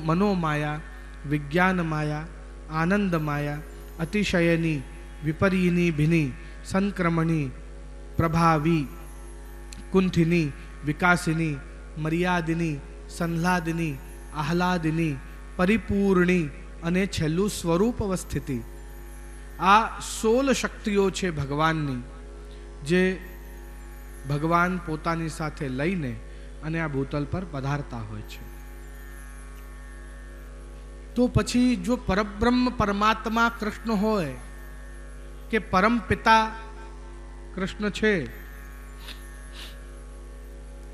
મનોમાયા, વિજ્ઞાનમાયા, આનંદમાયા, અતિશયની, વિપરીની ભિની, સંક્રમણી, પ્રભાવી, કુંઠિની, વિકાસિની, મર્યાદિની, સંહ્લાદિની, આહ્લાદિની, પરિપૂર્ણી અને છેલ્લું સ્વરૂપ અવસ્થિતિ. આ 16 શક્તિઓ છે ભગવાનની, જે ભગવાન પોતાની સાથે લઈને અને આ ભૂતલ પર પધારતા હોય છે. તો પછી જો પરબ્રહ્મ પરમાત્મા કૃષ્ણ હોય કે પરમ પિતા કૃષ્ણ છે,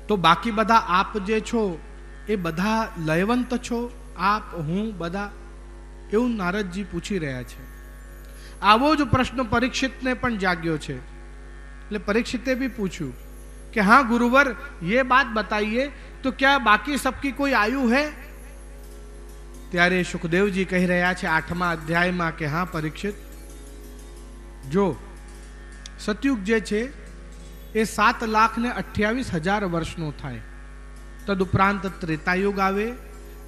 તો બાકી બધા આપ જે છો એ બધા લયવંત છો? આપ, હું, બધા? એવું નારદજી પૂછી રહ્યા છે. આવો જ પ્રશ્ન પરીક્ષિતને પણ જાગ્યો છે. એટલે પરીક્ષિતે भी પૂછ્યું कि हाँ गुरुवर, ये बात बताइए तो क्या बाकी सबकी कोई आयु है? ત્યારે સુખદેવજી કહી રહ્યા છે 8મા અધ્યાયમાં કે હા પરીક્ષિત, જો સતયુગ જે છે એ 7,28,000 વર્ષનો થાય. તદુપરાંત ત્રેતાયુગ આવે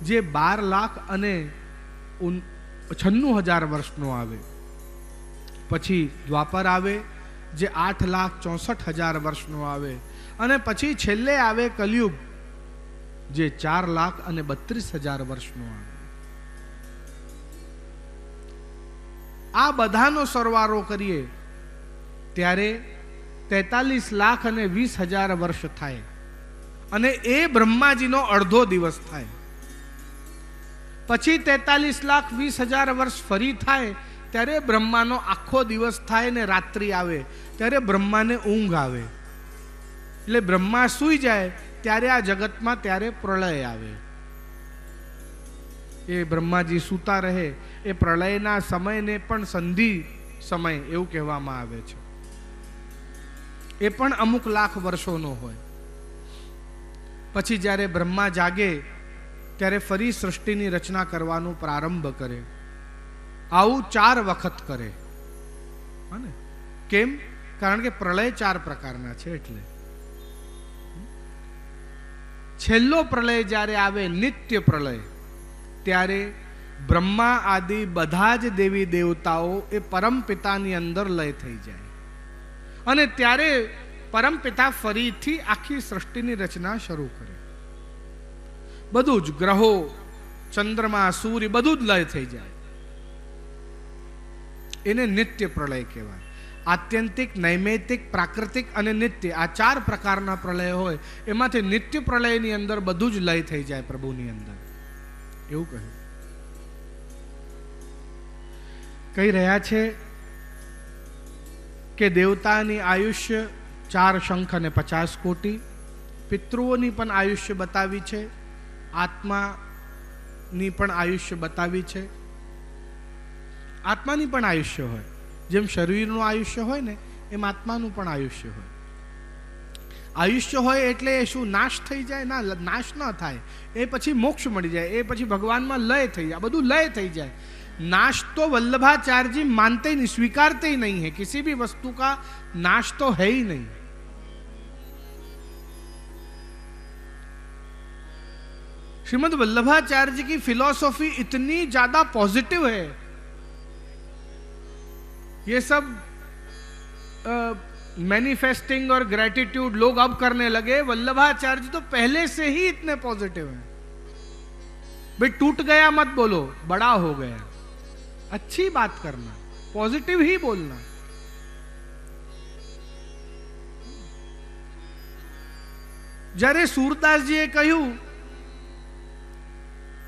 જે 12,96,000 વર્ષનો આવે. પછી દ્વાપર આવે જે 8,64,000 વર્ષનો આવે. અને પછી છેલ્લે આવે કલયુગ જે 4,32,000 વર્ષનો આવે. આ બધાનો સરવાળો કરીએ ત્યારે 43,20,000 વર્ષ થાય. અને એ બ્રહ્માજીનો અડધો દિવસ થાય. પછી 43,20,000 વર્ષ ફરી થાય ત્યારે બ્રહ્માનો આખો દિવસ થાય ને રાત્રિ આવે ત્યારે બ્રહ્માને ઊંઘ આવે. એટલે બ્રહ્મા સૂઈ જાય ત્યારે આ જગતમાં ત્યારે પ્રલય આવે. એ બ્રહ્માજી સૂતા રહે એ પ્રલયના સમયને પણ સંધિ સમય એવું કહેવામાં આવે છે. એ પણ અમુક લાખ વર્ષોનો હોય. પછી જ્યારે બ્રહ્મા જાગે ત્યારે ફરી સૃષ્ટિની રચના કરવાનું પ્રારંભ કરે. આવું 4 વખત કરે. ને કેમ? કારણ કે પ્રલય 4 પ્રકારના છે. એટલે છેલ્લો પ્રલય જ્યારે આવે નિત્ય પ્રલય, ત્યારે બ્રહ્મા આદિ બધા જ દેવી દેવતાઓ એ પરમ પિતાની અંદર લય થઈ જાય. અને ત્યારે પરમ પિતા ફરીથી આખી સૃષ્ટિની રચના શરૂ કરે. બધું જ ગ્રહો, ચંદ્રમા, સૂર્ય બધું જ લય થઈ જાય. એને નિત્ય પ્રલય કહેવાય. આત્યંતિક, નૈમિતિક, પ્રાકૃતિક અને નિત્ય, આ 4 પ્રકારના પ્રલય હોય. એમાંથી નિત્ય પ્રલયની અંદર બધું જ લય થઈ જાય પ્રભુની અંદર, એવું કહ્યું. કહી રહ્યા છે કે દેવતાની આયુષ્ય 4 શંખ અને 50 કોટી. પિતૃઓની પણ આયુષ્ય બતાવી છે. આત્માની પણ આયુષ્ય બતાવી છે. આત્માની પણ આયુષ્ય હોય. જેમ શરીરનું આયુષ્ય હોય ને એમ આત્માનું પણ આયુષ્ય હોય. આયુષ્ય હોય એટલે શું નાશ થઈ જાય? ના, નાશ ન થાય. એ પછી મોક્ષ મળી જાય. એ પછી ભગવાનમાં લય થઈ જાય. બધું લય થઈ જાય. नाश तो वल्लभाचार्य जी मानते ही नहीं, स्वीकारते ही नहीं है. किसी भी वस्तु का नाश तो है ही नहीं. श्रीमद् वल्लभाचार्य जी की फिलॉसफी इतनी ज्यादा पॉजिटिव है. ये सब मैनिफेस्टिंग और ग्रेटिट्यूड लोग अब करने लगे. वल्लभाचार्य जी तो पहले से ही इतने पॉजिटिव हैं. भाई टूट गया मत बोलो, बड़ा हो गया. अच्छी बात करना, पॉजिटिव ही बोलना. जरे सूरदास जी ने कहूं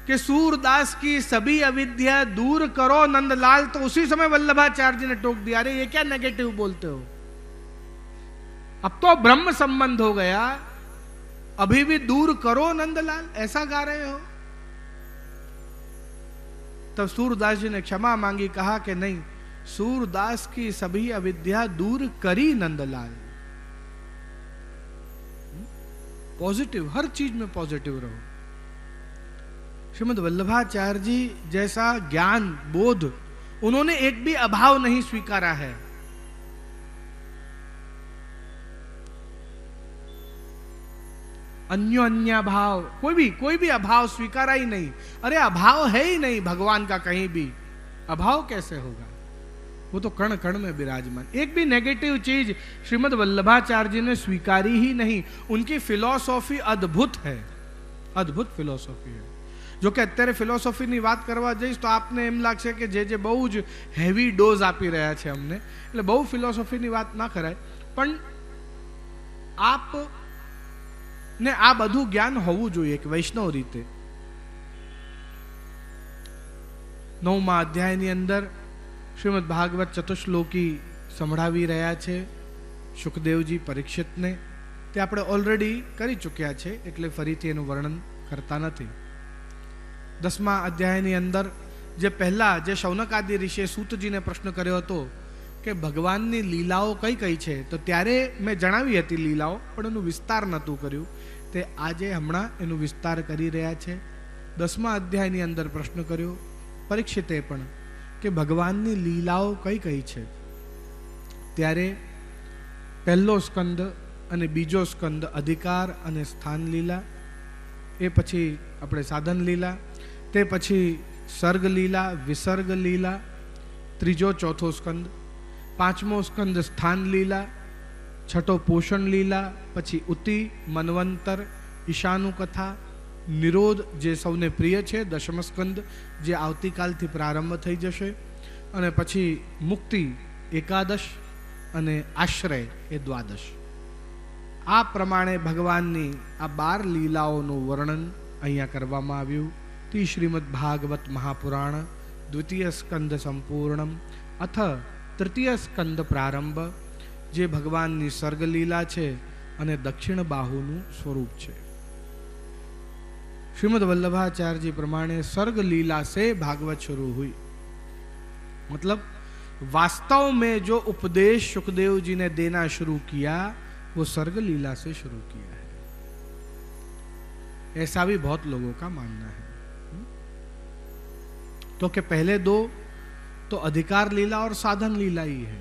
कि सूरदास की सभी अविद्या दूर करो नंदलाल, तो उसी समय वल्लभाचार्य जी ने टोक दिया, अरे ये क्या नेगेटिव बोलते हो, अब तो ब्रह्म संबंध हो गया, अभी भी दूर करो नंदलाल, ऐसा गा रहे हो. तब सूरदास जी ने क्षमा मांगी, कहा कि नहीं, सूरदास की सभी अविद्या दूर करी नंदलाल. पॉजिटिव, हर चीज में पॉजिटिव रहो. श्रीमद् वल्लभाचार्य जी जैसा ज्ञान बोध उन्होंने एक भी अभाव नहीं स्वीकारा है. अन्य भाव, कोई भी अभाव स्वीकारा ही नहीं. अरे अभाव है ही नहीं भगवान का, कहीं भी अभाव कैसे होगा? वो तो कण कण में विराजमान. एक भी नेगेटिव चीज श्रीमद् वल्लभाचार्य जी ने स्वीकारी ही नहीं. उनकी फिलॉसफी अद्भुत है, अद्भुत फिलॉसफी है. जो कि અત્યારે ફિલોસોફીની વાત કરવા જઈશ તો આપને એમ લાગશે કે જે બહુ જ હેવી ડોઝ આપી રહ્યા છે અમને, એટલે બહુ ફિલોસોફીની વાત ના કરાય. પણ આપ ને આ બધું જ્ઞાન હોવું જોઈએ એક વૈષ્ણવ રીતે. 9મા અધ્યાયની અંદર શ્રીમદ ભાગવત ચતુશ્લોકી સંભળાવી રહ્યા છે સુખદેવજી પરીક્ષિતને. તે આપણે ઓલરેડી કરી ચૂક્યા છે એટલે ફરીથી એનું વર્ણન કરતા નથી. 10મા અધ્યાયની અંદર જે પહેલા જે શૌનકાદિ ઋષિએ સૂતજીને પ્રશ્ન કર્યો હતો કે ભગવાનની લીલાઓ કઈ કઈ છે, તો ત્યારે મેં જણાવી હતી લીલાઓ, પણ એનું વિસ્તાર નહોતું કર્યું. તે આજે હમણાં એનું વિસ્તાર કરી રહ્યા છે. 10મા અધ્યાયની અંદર પ્રશ્ન કર્યો પરીક્ષિતે પણ કે ભગવાનની લીલાઓ કઈ કઈ છે. ત્યારે પહેલો સ્કંદ અને બીજો સ્કંદ અધિકાર અને સ્થાન લીલા, એ પછી આપણે સાધન લીલા, તે પછી સર્ગ લીલા, વિસર્ગ લીલા, ત્રીજો ચોથો સ્કંદ, 5મો સ્કંદ સ્થાન લીલા, 6ઠો પોષણ લીલા, પછી ઉતિ, મન્વંતર, ઈશાનુ કથા, નિરોધ જે સૌને પ્રિય છે 10મ સ્કંદ જે આવતીકાલથી પ્રારંભ થઈ જશે, અને પછી મુક્તિ 11 અને આશ્રય એ 12. આ પ્રમાણે ભગવાનની આ 12 લીલાઓનું વર્ણન અહીંયા કરવામાં આવ્યું. તે શ્રીમદ ભાગવત મહાપુરાણ દ્વિતીય સ્કંદ સંપૂર્ણમ અથ તૃતીય સ્કંદ પ્રારંભ, જે ભગવાનની સર્ગ લીલા છે અને દક્ષિણ બાહુનું સ્વરૂપ છે. श्रीमद वल्लभाचार्य जी प्रमाणे सर्ग लीला से भागवत शुरू हुई. मतलब वास्तव में जो उपदेश सुखदेव जी ने देना शुरू किया वो सर्ग लीला से शुरू किया है. ऐसा भी बहुत लोगों का मानना है. तो कि पहले 2 तो अधिकार लीला और साधन लीला ही है,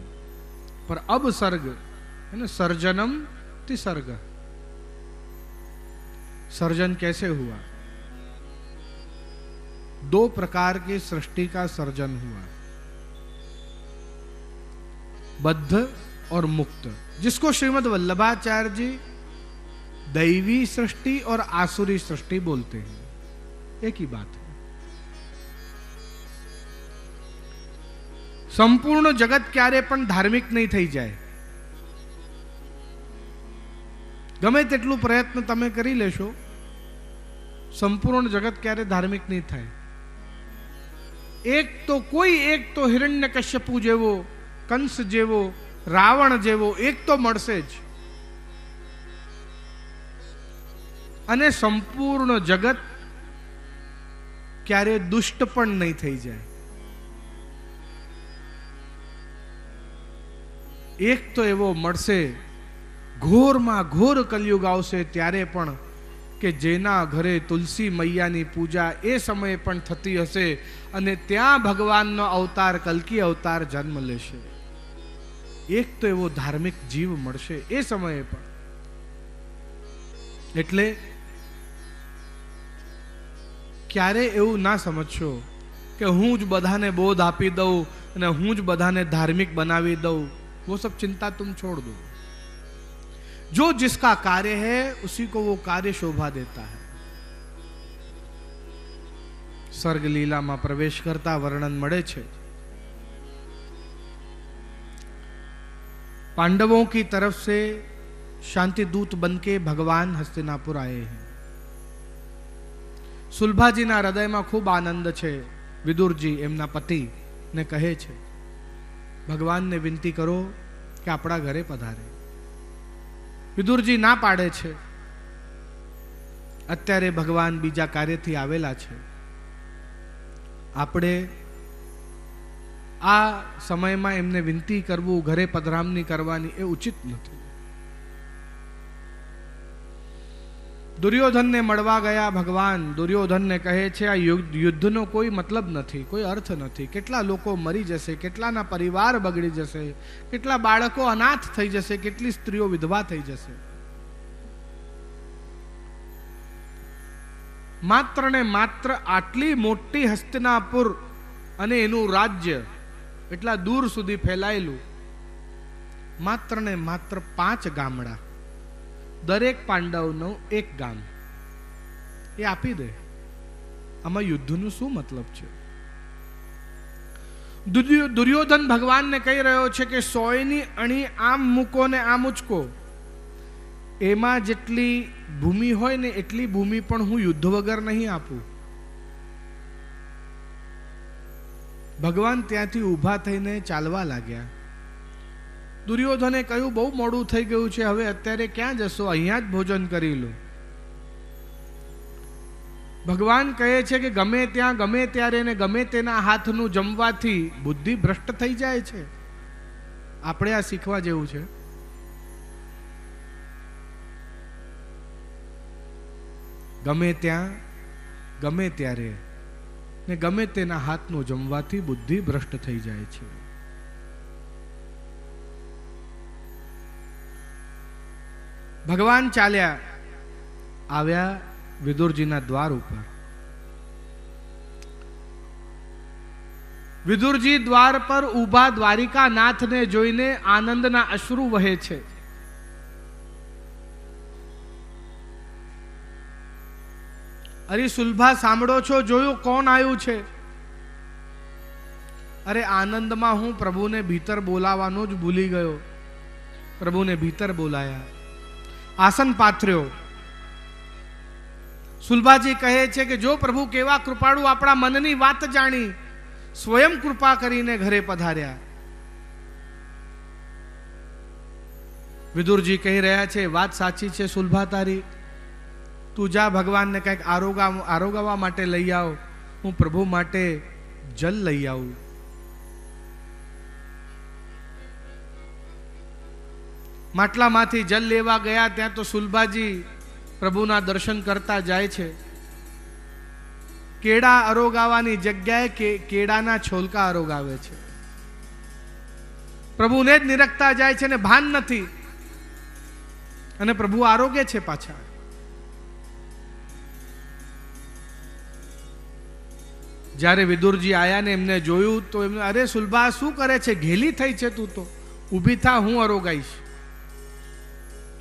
पर अब सर्ग है ना, सर्जनम तिसर्ग. सर्जन कैसे हुआ? 2 प्रकार की सृष्टि का सर्जन हुआ, बद्ध और मुक्त, जिसको श्रीमद वल्लभाचार्य जी दैवी सृष्टि और आसुरी सृष्टि बोलते हैं. एक ही बात है. संपूर्ण जगत क्यारे पण धार्मिक नहीं थई जाए. गमे तेटલું પ્રયત્ન તમે કરી લેશો, संपूर्ण जगत क्यारे धार्मिक नहीं थाय. एक तो हिरण्यकश्यपु जेवो, कंस जेवो, रावण जेवो एक तो मळशे ज. अने संपूर्ण जगत क्यारे दुष्ट पण नहीं थई जाए. एक तो एवो मळशे, घोर मां घोर कलयुग आवशे त्यारे पण કે જેના ઘરે તુલસી મૈયાની પૂજા એ સમયે પણ થતી હશે અને ત્યાં ભગવાનનો અવતાર કલ્કી અવતાર જન્મ લેશે. એક તો એવો ધાર્મિક જીવ મળશે એ સમયે પણ. એટલે ક્યારે એવું ના સમજશો કે હું જ બધાને બોધ આપી દઉં અને હું જ બધાને ધાર્મિક બનાવી દઉં. वो सब चिंता तुम छोड़ दो. जो जिसका कार्य है उसी को वो कार्य शोभा देता है. सर्ग लीला में प्रवेश करता वर्णन मळे छे. पांडवों की तरफ से शांति दूत बनके भगवान हस्तिनापुर आए हैं. सुलभाजी ना हृदय में खूब आनंद छे. विदुर जी एमना पति ने कहे छे भगवान ने विनती करो कि अपना घरे पधारे. विदुरजी ना पाड़े छे. अत्यारे भगवान बीजा कार्यथी आवेला छे. आपणे आ समय में एमने विनती करवू, घरे पधरामणी करवानी ए उचित नथी. दुर्योधन ने मळवा गया भगवान. दुर्योधन ने कहे छे आ युद्धनो कोई मतलब नहीं, कोई अर्थ नहीं. केटला लोको मरी जशे, केटलाना परिवार बगड़ी जशे, केटला बाळको अनाथ थई जशे, केटली स्त्रीओ विधवा थई जशे. मात्र ने मात्र आटली मोटी हस्तिनापुर अने एनु राज्य एटला दूर सुधी फैलायेलुं. मात्र ने मात्र 5 गामड़ा, दरेक पांडवनो एक गाम ए आपी दे. आमां युद्धनो शुं मतलब छे? दुर्योधन भगवान ने कही रह्यो छे के 100 नी अणी आम मूको ने आम उचको. એમાં જેટલી ભૂમિ હોય ને એટલી ભૂમિ પણ હું યુદ્ધ વગર નહીં આપું. ભગવાન ત્યાંથી ઊભા થઈને ચાલવા લાગ્યા. દુર્યોધને કહ્યું, બહુ મોડું થઈ ગયું છે, હવે અત્યારે ક્યાં જશો, અહીંયા જ ભોજન કરી લો. ભગવાન કહે છે કે ગમે ત્યાં ગમે ત્યારે ને ગમે તેના હાથનું જમવાથી બુદ્ધિ ભ્રષ્ટ થઈ જાય છે. આપણે આ શીખવા જેવું છે. ગમે ત્યાં ગમે ત્યારે ને ગમે તેના હાથનું જમવાથી બુદ્ધિ ભ્રષ્ટ થઈ જાય છે. ભગવાન ચાલ્યા આવ્યા વિદુરજીના દ્વાર ઉપર. વિદુરજી દ્વાર પર ઊભા દ્વારિકા નાથને જોઈને આનંદના અશ્રુ વહે છે. અરે સુલભા, સાંભળો છો? જોયું કોણ આવ્યું છે? અરે આનંદમાં હું પ્રભુને ભીતર બોલાવવાનો જ ભૂલી ગયો. પ્રભુને ભીતર બોલાયા, આસન પાથર્યો. સુલભાજી કહે છે કે જો પ્રભુ કેવા કૃપાળુ, આપણા મનની વાત જાણી સ્વયં કૃપા કરીને ઘરે પધાર્યા. વિદુરજી કહી રહ્યા છે, વાત સાચી છે સુલભા તારી, તું જા ભગવાનને કંઈક આરોગવા માટે લઈ આવ, હું પ્રભુ માટે જલ લઈ આવું. માટલામાંથી જલ લેવા ગયા ત્યાં તો સુલભાજી પ્રભુના દર્શન કરતા જાય છે. કેળા આરોગાવાની જગ્યાએ કેળાના છોલકા આરોગાવે છે. પ્રભુને જ નિરખતા જાય છે ને ભાન નથી, અને પ્રભુ આરોગે છે પાછા. જ્યારે વિદુરજી આયા ને એમને જોયું તો એમને, અરે સુલભા શું કરે છે, ઘેલી થઈ છે તું તો, ઊભી થા, હું આરોગાઈશ.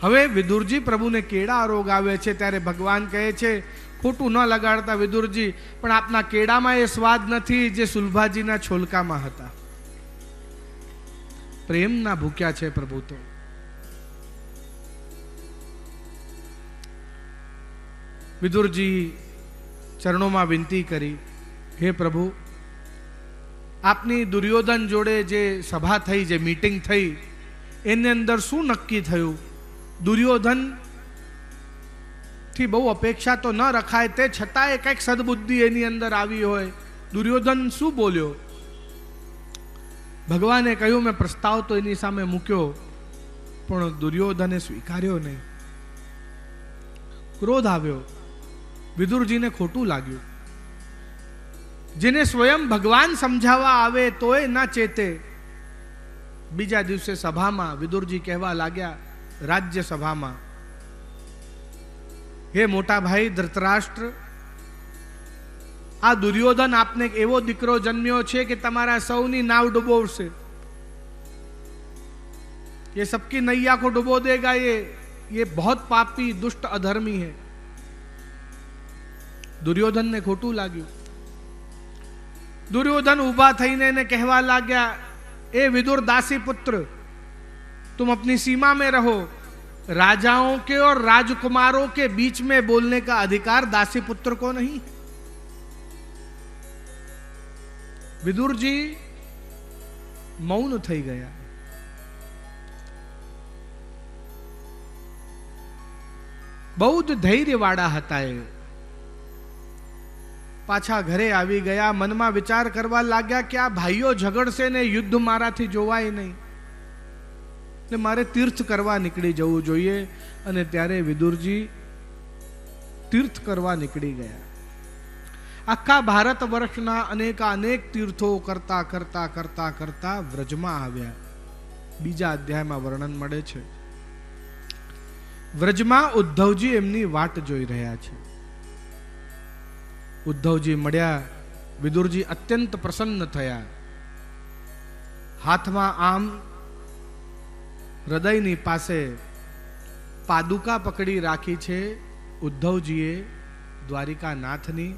હવે વિદુરજી પ્રભુને કેળા આરોગાવે છે ત્યારે ભગવાન કહે છે, ખોટું ન લગાડતા વિદુરજી, પણ આપના કેળામાં એ સ્વાદ નથી જે સુલભાજીના છોલકામાં હતા. પ્રેમના ભૂખ્યા છે પ્રભુ તો. વિદુરજી ચરણોમાં વિનંતી કરી, હે પ્રભુ, આપની દુર્યોધન જોડે જે સભા થઈ, જે મીટિંગ થઈ, એની અંદર શું નક્કી થયું? દુર્યોધન થી બહુ અપેક્ષા તો ન રખાય, તે છતાંય કંઈક સદબુદ્ધિ એની અંદર આવી હોય. દુર્યોધન શું બોલ્યો? ભગવાને કહ્યું, મેં પ્રસ્તાવ તો એની સામે મૂક્યો, પણ દુર્યોધને સ્વીકાર્યો નહીં. ક્રોધ આવ્યો. વિદુરજીને ખોટું લાગ્યું. જેને સ્વયં ભગવાન સમજાવવા આવે તોય ના ચેતે. બીજા દિવસે સભામાં વિદુરજી કહેવા લાગ્યા, રાજ્ય સભામાં, હે મોટા ભાઈ ધૃતરાષ્ટ્ર, આ દુર્યોધન આપને એવો દીકરો જન્મ્યો છે કે તમારા સૌની નાવ ડૂબોવશે. ये सबकी नैया को डुबो देगा, ये बहुत पापी दुष्ट अधर्मी है. दुर्योधन ने खोटू लाग्યું. दुर्योधन उभा थईने ने कहवा लाग्या, ए विदुर दासी पुत्र, तुम अपनी सीमा में रहो. राजाओं के और राजकुमारों के बीच में बोलने का अधिकार दासी पुत्र को नहीं. विदुर जी मौन થઈ ગયા. બહુ જ ધૈર્યવાળા હતા એ. પાછા ઘરે આવી ગયા. મનમાં વિચાર કરવા લાગ્યા કે આ ભાઈઓ ઝઘડશે ને યુદ્ધ મારાથી જોવાય નહીં, ને મારે તીર્થ કરવા નીકળી જવું જોઈએ. અને ત્યારે વિદુરજી તીર્થ કરવા નીકળી ગયા. આખા ભારત વર્ષના અનેક તીર્થો કરતા કરતા કરતા કરતા વ્રજમાં આવ્યા. બીજા અધ્યાયમાં વર્ણન મળે છે. વ્રજમાં ઉદ્ધવજી એમની વાટ જોઈ રહ્યા છે. ઉદ્ધવજી મળ્યા. વિદુરજી અત્યંત પ્રસન્ન થયા. હાથમાં આમ હૃદયની પાસે પાદુકા પકડી રાખી છે ઉદ્ધવજીએ દ્વારિકા નાથની,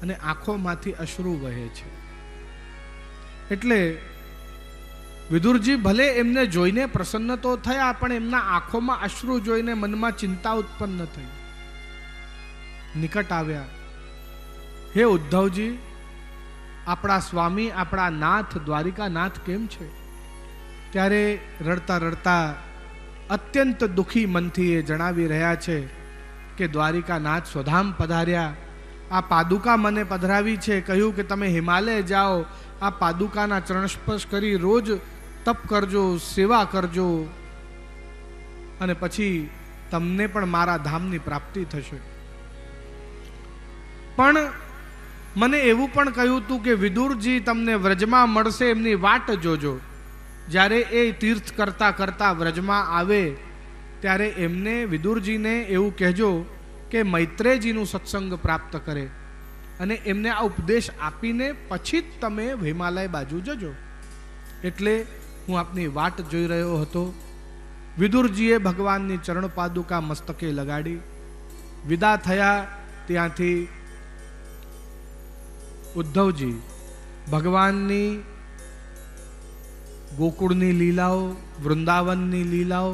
અને આંખોમાંથી અશ્રુ વહે છે. એટલે વિદુરજી ભલે એમને જોઈને પ્રસન્ન તો થયા, પણ એમના આંખોમાં અશ્રુ જોઈને મનમાં ચિંતા ઉત્પન્ન થઈ. નિકટ આવ્યા. હે ઉદ્ધવજી, આપણા સ્વામી, આપણા નાથ, દ્વારિકાનાથ કેમ છે? ત્યારે રડતા રડતા અત્યંત દુઃખી મનથી એ જણાવી રહ્યા છે કે દ્વારિકાનાથ સ્વધામ પધાર્યા. આ પાદુકા મને પધરાવી છે, કહ્યું કે તમે હિમાલય જાઓ, આ પાદુકાના ચરણસ્પર્શ કરી રોજ તપ કરજો, સેવા કરજો, અને પછી તમને પણ મારા ધામની પ્રાપ્તિ થશે. પણ મને એવું પણ કહ્યું હતું કે વિદુરજી તમને વ્રજમાં મળશે, એમની વાટ જોજો. જ્યારે એ તીર્થ કરતા કરતા વ્રજમાં આવે ત્યારે એમને, વિદુરજીને એવું કહેજો કે મૈત્રેયજીનું સત્સંગ પ્રાપ્ત કરે, અને એમને આ ઉપદેશ આપીને પછી જ તમે હિમાલય બાજુ જજો. એટલે હું આપની વાટ જોઈ રહ્યો હતો. વિદુરજીએ ભગવાનની ચરણ પાદુકા મસ્તકે લગાડી વિદા થયા. ત્યાંથી ઉદ્ધવજી ભગવાનની ગોકુળની લીલાઓ, વૃંદાવનની લીલાઓ,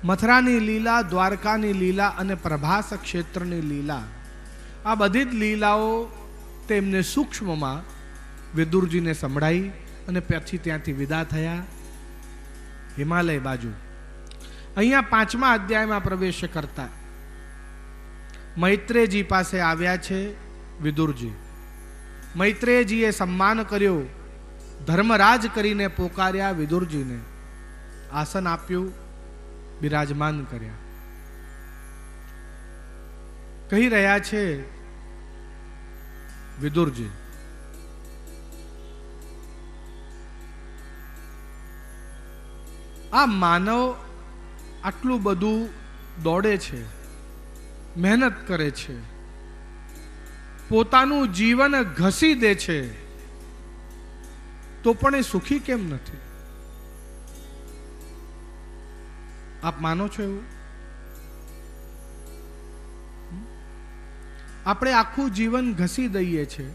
મથરાની લીલા, દ્વારકાની લીલા અને પ્રભાસ ક્ષેત્રની લીલા, આ બધી જ લીલાઓ તેમને સૂક્ષ્મમાં વિદુરજીને સંભળાઈ અને પછી ત્યાંથી વિદા થયા હિમાલય બાજુ. અહીંયા 5મા અધ્યાયમાં પ્રવેશ કરતા મૈત્રેયજી પાસે આવ્યા છે વિદુરજી. મૈત્રેયજીએ સન્માન કર્યો, ધર્મરાજ કરીને પોકાર્યા વિદુરજીને, આસન આપ્યું, બિરાજમાન કર્યા. કહી રહ્યા છે વિદુરજી, આ માનવ આટલું બધું દોડે છે, મહેનત કરે છે, પોતાનું જીવન ઘસી દે છે, તો પણ એ સુખી કેમ નથી? આપ માનો છો એવું? આપણે આખું જીવન ઘસી દઈએ છીએ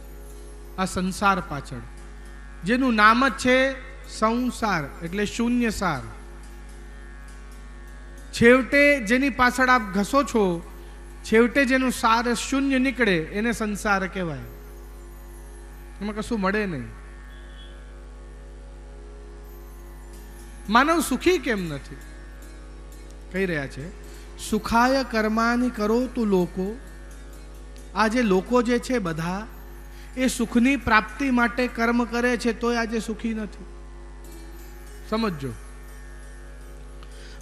આ સંસાર પાછળ, જેનું નામ જ છે સંસાર, એટલે શૂન્ય સાર. છેવટે જેની પાછળ આપ ઘસો છો, છેવટે જેનું સાર શૂન્ય નીકળે એને સંસાર કહેવાય. એમાં કશું મળે નહીં. માનવ સુખી કેમ નથી? કહી રહ્યા છે, સુખાય કર્માની કરો તું લોકો. આ જે લોકો જે છે બધા, એ સુખની પ્રાપ્તિ માટે કર્મ કરે છે, તોય આજે સુખી નથી. समझो,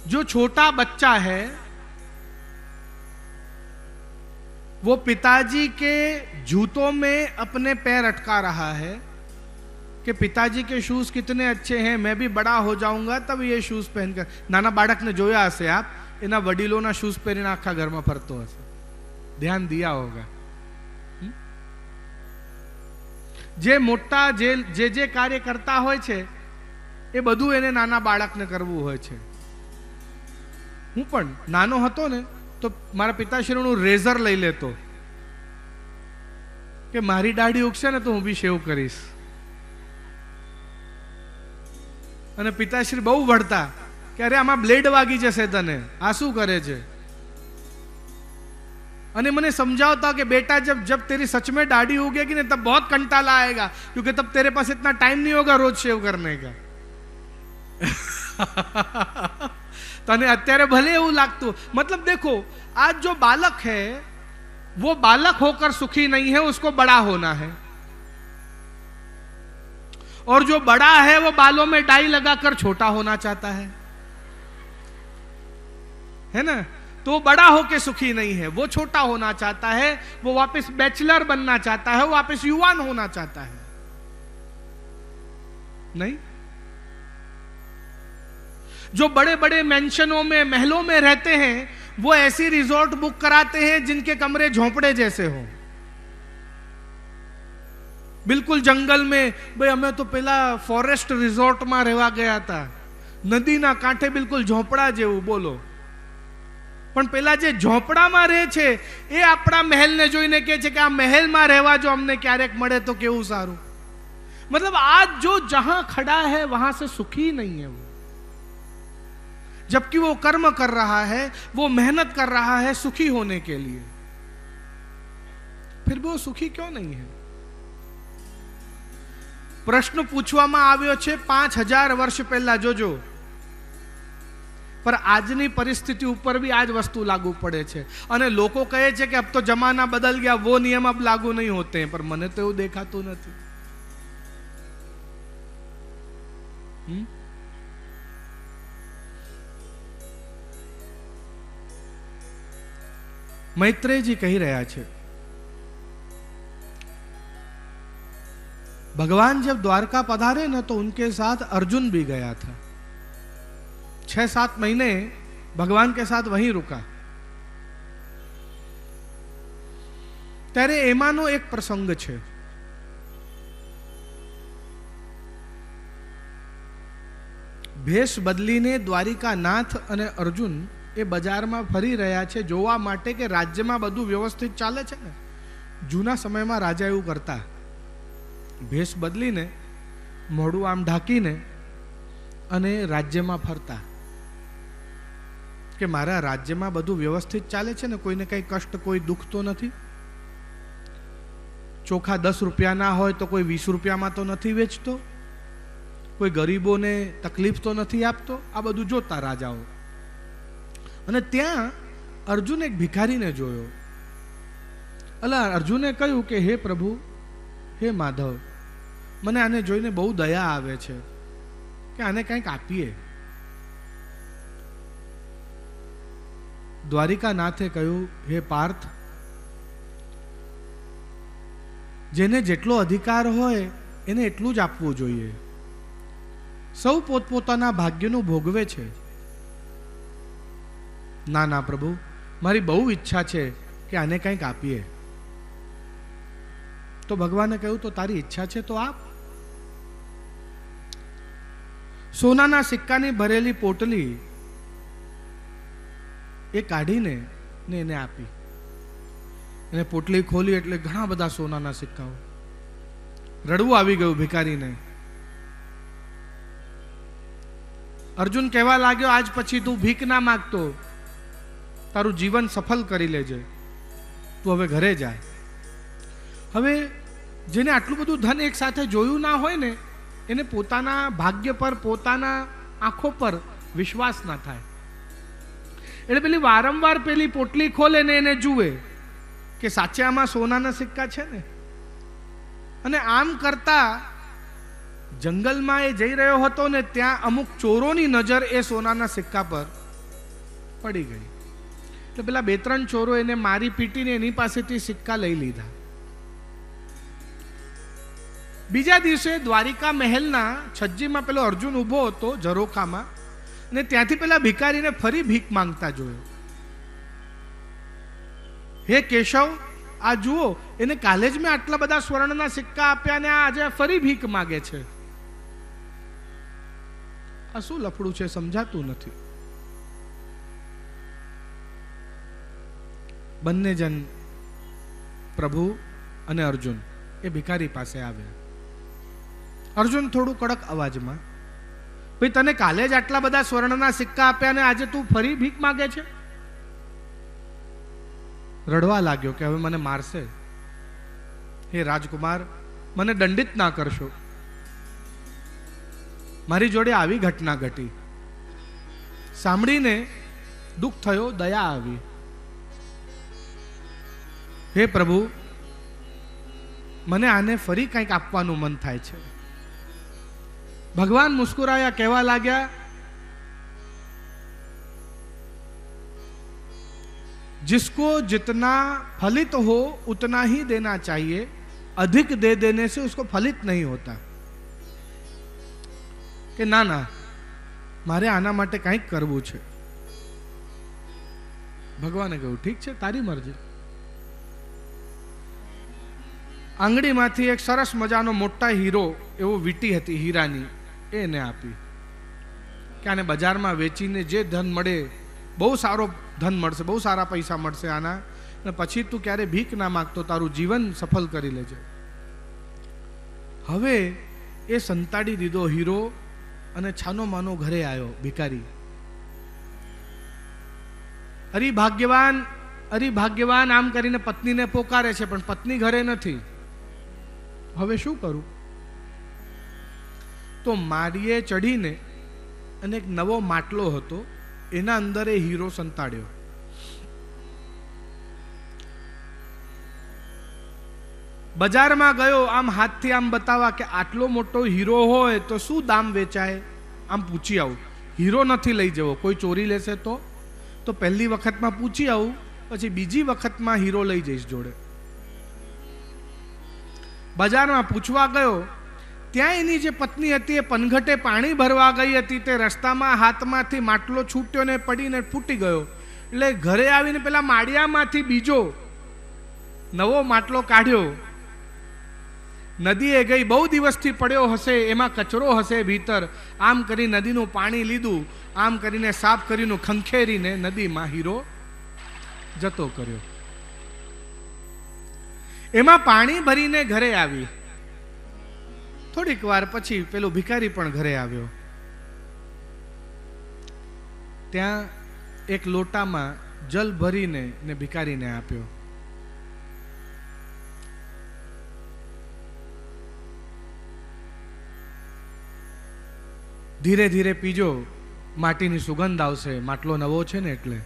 जो छोटा बच्चा है वो पिताजी के जूतों में अपने पैर अटका रहा है कि पिताजी के शूज कितने अच्छे हैं, मैं भी बड़ा हो जाऊंगा तब ये शूज पहनकर. नाना बाળક ने જોયા હશે આપ, એના વડીલોના શૂઝ પહેરીને આખા ઘરમાં ફરતો હશે, ધ્યાન દિયા હોગા. જે મોટા જે કાર્ય કરતા હોય છે એ બધું એને નાના બાળકને કરવું હોય છે. હું પણ નાનો હતો ને તો મારા પિતાશ્રીનું રેઝર લઈ લેતો કે મારી દાઢી ઉગશે ને તો હું બી શેવ કરીશ. અને પિતાશ્રી બહુ વળતા કે અરે આમાં બ્લેડ વાગી જશે તને, આ શું કરે છે? અને મને समझाता कि बेटा जब तेरी सच में दाढ़ी उगेगी ना तब बहुत कंटाला आएगा, क्योंकि तब तेरे पास इतना टाइम नहीं होगा रोज शेव करने का. तने अत्यारे भले એવું લાગતું, मतलब देखो आज जो बालक है वो बालक होकर सुखी नहीं है, उसको बड़ा होना है. और जो बड़ा है वो बालों में डाई लगाकर छोटा होना चाहता है ना? तो बड़ा होके सुखी नहीं है, वो छोटा होना चाहता है, वो वापस बैचलर बनना चाहता है, वो वापस युवान होना चाहता है. नहीं? जो बड़े बड़े मेंशनों में, महलों में रहते हैं, वो ऐसी रिजॉर्ट बुक कराते हैं जिनके कमरे झोंपड़े जैसे हो, बिल्कुल जंगल में. भाई हमें तो पहला फॉरेस्ट रिजॉर्ट में रहवा गया था, नदी ना कांठे बिल्कुल झोंपड़ा जेवू. बोलो, પણ પેલા જે ઝોપડામાં રહે છે એ આપણા મહેલને જોઈને કહે છે કે આ મહેલમાં રહેવા જો અમને ક્યારેક મળે તો કેવું સારું. मतलब आज जो जहां खड़ा है वहां से सुखी नहीं है वो, जबकि वो कर्म कर रहा है, वो मेहनत कर रहा है सुखी होने के लिए, फिर वो सुखी क्यों नहीं है? प्रश्न पूछવામાં આવ્યો છે 5000 વર્ષ પહેલા, જોજો, पर આજની પરિસ્થિતિ ઉપર भी आज वस्तु लागू પડે છે અને લોકો કહે છે કે अब तो जमाना बदल गया, वो नियम अब लागू नहीं होते हैं, पर મને તો એવું દેખાતું નથી। मैत्रेय जी कही रहा है, भगवान जब द्वारका पधारे ना तो उनके साथ अर्जुन भी गया था। 6-7 महीने भगवान के साथ वहीं रुका। ત્યારે એમાંનો એક પ્રસંગ છે। ભેષ બદલીને દ્વારિકાનાથ અને અર્જુન એ બજારમાં ફરી રહ્યા છે જોવા માટે કે રાજ્યમાં બધું વ્યવસ્થિત ચાલે છે ને। જૂના સમયમાં રાજા એવું કરતા, ભેષ બદલીને મોઢું આમ ઢાંકીને અને રાજ્યમાં ફરતા કે મારા રાજ્યમાં બધું વ્યવસ્થિત ચાલે છે ને, કોઈને કઈ કષ્ટ, કોઈ દુઃખ તો નથી। ચોખા 10 રૂપિયાના હોય તો કોઈ 20 રૂપિયામાં તો નથી વેચતો, કોઈ ગરીબોને તકલીફ તો નથી આપતો। આ બધું જોતા રાજાઓ। અને ત્યાં અર્જુન એક ભિખારીને જોયો। અલા અર્જુને કહ્યું કે હે પ્રભુ, હે માધવ, મને આને જોઈને બહુ દયા આવે છે કે આને કંઈક આપીએ। દ્વારિકાનાથે કહ્યું, હે પાર્થ, જેને જેટલો અધિકાર હોય એને એટલું જ આપવું જોઈએ। સૌ પોતપોતાના ભાગ્યનું ભોગવે છે। ના ના પ્રભુ, મારી બહુ ઈચ્છા છે કે આને કંઈક આપીએ। તો ભગવાને કહ્યું, તો તારી ઈચ્છા છે તો આપ। સોનાના સિક્કાની ભરેલી પોટલી એ કાઢીને એને આપી। એને પોટલી ખોલી એટલે ઘણા બધા સોનાના સિક્કાઓ। રડવું આવી ગયું ભિખારીને। અર્જુન કહેવા લાગ્યો, આજ પછી તું ભીખ ના માંગતો, તારું જીવન સફળ કરી લેજે, તું હવે ઘરે જા। હવે જેને આટલું બધું ધન એક સાથે જોયું ના હોય ને, એને પોતાના ભાગ્ય પર, પોતાના આંખો પર વિશ્વાસ ના થાય। એટલે પેલી વારંવાર પેલી પોટલી ખોલે ને એને જુએ કે સાચે આમાં સોનાના સિક્કા છે ને। અને આમ કરતા જંગલમાં એ જઈ રહ્યો હતો ને, ત્યાં અમુક ચોરોની નજર એ સોનાના સિક્કા પર પડી ગઈ। એટલે પેલા 2-3 ચોરો એને મારી પીટીને એની પાસેથી સિક્કા લઈ લીધા। બીજા દિવસે દ્વારિકા મહેલના છજ્જીમાં પેલો અર્જુન ઊભો હતો ઝરોખામાં, ને ત્યાંથી પેલા ભિખારીને ફરી ભીખ માંગતા જોયો। હે કેશવ, આ જુઓ, એને કાલે જ મેં આટલા બધા સ્વર્ણના સિક્કા આપ્યા ને આજે ફરી ભીખ માગે છે। આ શું લફડું છે સમજાતું નથી। બંને જણ પ્રભુ અને અર્જુન એ ભિખારી પાસે આવ્યા। અર્જુન થોડું કડક અવાજમાં, ભાઈ તને કાલે જ આટલા બધા સ્વર્ણના સિક્કા આપ્યા ને આજે તું ફરી ભીખ માગે છે? રડવા લાગ્યો કે હવે મને મારશે। હે રાજકુમાર, મને દંડિત ના કરશો, મારી જોડે આવી ઘટના ઘટી, સાંભળીને દુઃખ થયો, દયા આવી। હે પ્રભુ, મને આને ફરી કંઈક આપવાનું મન થાય છે। ભગવાન મુસ્કુરાયા, કહેવા લાગ્યા, जिसको जितना फलित हो उतना ही देना चाहिए, अधिक दे देने से उसको फलित नहीं होता। કે ના ના, મારે આના માટે કંઈક કરવું છે। ભગવાને કહ્યું, ઠીક છે, તારી મરજી। આંગળીમાંથી એક સરસ મજાનો મોટા હીરો, એવો વીંટી હતી હીરાની, એને આપી કે આને બજારમાં વેચીને જે ધન મળે, બહુ સારો ધન મળશે, બહુ સારા પૈસા મળશે આના, અને પછી તું ક્યારે ભીખ ના માંગતો, તારું જીવન સફળ કરી લેજે। હવે એ સંતાડી દીધો હીરો અને છાનો માનો ઘરે આવ્યો ભિખારી. અરે ભાગ્યવાન આમ કરીને પત્નીને પોકારે છે, પણ પત્ની ઘરે નથી. હવે શું કરું? તો મારીએ ચડીને અને એક નવો માટલો હતો, એના અંદર એ હીરો સંતાડ્યો. બજારમાં ગયો, આમ હાથથી આમ બતાવવા કે આટલો મોટો હીરો હોય તો શું દામ વેચાય, આમ પૂછી આવું. હીરો નથી લઈ જવો, કોઈ ચોરી લેશે તો પહેલી વખતમાં પૂછી આવું, પછી બીજી વખતમાં હીરો લઈ જઈશ જોડે. બજારમાં પૂછવા ગયો, ત્યાં એની જે પત્ની હતી એ પનઘટે પાણી ભરવા ગઈ હતી, તે રસ્તામાં હાથમાંથી માટલો છૂટ્યો ને પડીને ફૂટી ગયો. એટલે ઘરે આવીને પેલા માળિયામાંથી બીજો નવો માટલો કાઢ્યો. નદીએ ગઈ, બહુ દિવસથી પડ્યો હશે, એમાં કચરો હશે ભીતર. આમ કરી નદીનું પાણી લીધું, આમ કરીને સાફ કરીને ખંખેરીને નદીમાં હીરો જતો કર્યો. એમાં પાણી ભરીને ઘરે આવી. થોડીક વાર પછી પેલો ભિખારી પણ ઘરે આવ્યો. ત્યાં એક લોટામાં જલ ભરીને ને ભિખારીને આપ્યો. ધીરે ધીરે પીજો, માટીની સુગંધ આવશે, માટલો નવો છે ને એટલે.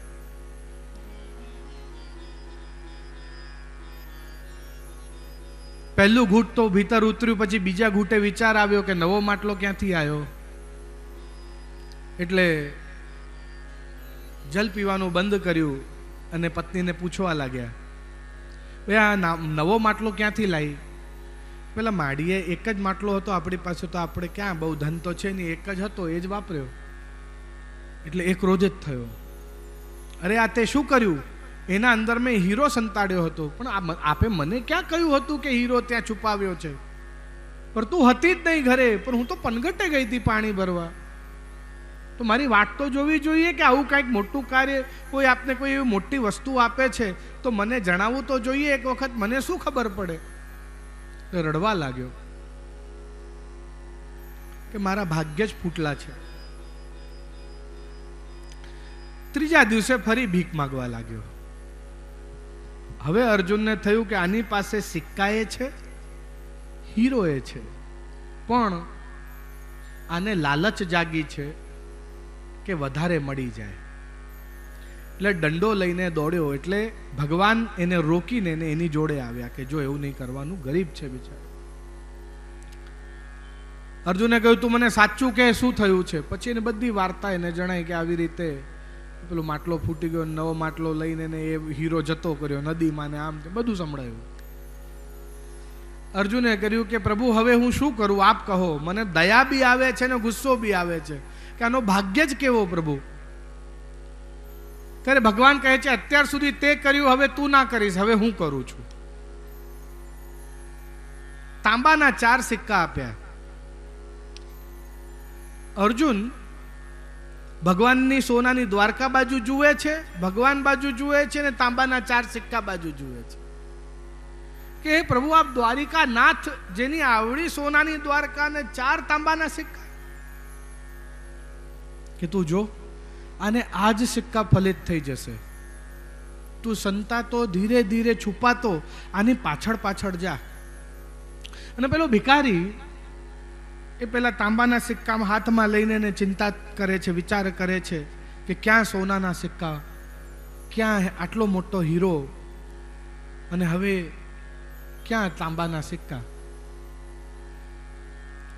પહેલું ઘૂંટ તો ભીતર ઉતર્યું, પછી બીજા ઘૂંટે વિચાર આવ્યો કે નવો માટલો ક્યાંથી આવ્યો. એટલે જલ પીવાનું બંધ કર્યું અને પત્નીને પૂછવા લાગ્યા, ભાઈ આ નવો માટલો ક્યાંથી લાવી? પેલા માડીએ એક જ માટલો હતો આપણી પાસે, તો આપણે ક્યાં, બહુ ધન તો છે નહીં, એક જ હતો, એ જ વાપર્યો. એટલે એક રોજ જ થયો. અરે આ તે શું કર્યું? એના અંદર મેં હીરો સંતાડ્યો હતો, પણ આપે મને ક્યાં કહ્યું હતું કે હીરો ત્યાં છુપાવ્યો છે? પણ તું હતી જ નહીં ઘરે, પણ હું તો પનઘટે ગઈ હતી પાણી ભરવા. તો મારી વાત તો જોવી જોઈએ કે આવું કંઈક મોટું કાર્ય, કોઈ આપને કોઈ એવી મોટી વસ્તુ આપે છે તો મને જણાવવું તો જોઈએ એક વખત, મને શું ખબર પડે? રડવા લાગ્યો કે મારા ભાગ્ય જ ફૂટલા છે. ત્રીજા દિવસે ફરી ભીખ માંગવા લાગ્યો. હવે અર્જુનને થયું કે આની પાસે સિક્કાએ છે, હીરોએ છે, પણ આને લાલચ જાગી છે કે વધારે મળી જાય. એટલે દંડો લઈને દોડ્યો. એટલે ભગવાન એને રોકીને એની જોડે આવ્યા કે જો એવું નહીં કરવાનું, ગરીબ છે બિચારો. અર્જુને કહ્યું તું મને સાચું કે શું થયું છે? પછી એને બધી વાર્તા એને જણાઈ કે આવી રીતે પેલો માટલો ફૂટી ગયો, નવો માટલો લઈને એ હીરો જતો કર્યો નદીમાં ને આમ બધું સંભળાયું. અર્જુને કર્યું કે પ્રભુ હવે હું શું કરું, આપ કહો. મને દયા બી આવે છે ને ગુસ્સો બી આવે છે કે આનો ભાગ્ય જ કેવો પ્રભુ. ત્યારે ભગવાન કહે છે અત્યાર સુધી તે કર્યું, હવે તું ના કરીશ, હવે હું કરું છું. તાંબાના 4 સિક્કા આપ્યા. અર્જુન ભગવાનની સોનાની દ્વારકા બાજુ જુએ છે, ભગવાન બાજુ જુએ છે ને તાંબાના 4 સિક્કા બાજુ જુએ છે કે હે પ્રભુ આપ દ્વારિકા નાથ, જેની આવડી સોનાની દ્વારકા ને 4 તાંબાના સિક્કા, કે તું જો આને આજ સિક્કા ફલિત થઈ જશે. તું સંતાતો ધીરે ધીરે છુપાતો આની પાછળ પાછળ જા. અને પેલો ભિખારી એ પેલા તાંબાના સિક્કા હાથમાં લઈને એને ચિંતા કરે છે, વિચાર કરે છે કે ક્યાં સોનાના સિક્કા, ક્યાં આટલો મોટો હીરો, અને હવે ક્યાં તાંબાના સિક્કા.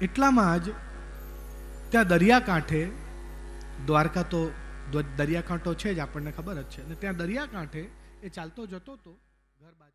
એટલામાં જ ત્યાં દરિયાકાંઠે, દ્વારકા તો દરિયાકાંઠો છે જ આપણને ખબર જ છે, અને ત્યાં દરિયાકાંઠે એ ચાલતો જતો હતો ઘર બાજુ.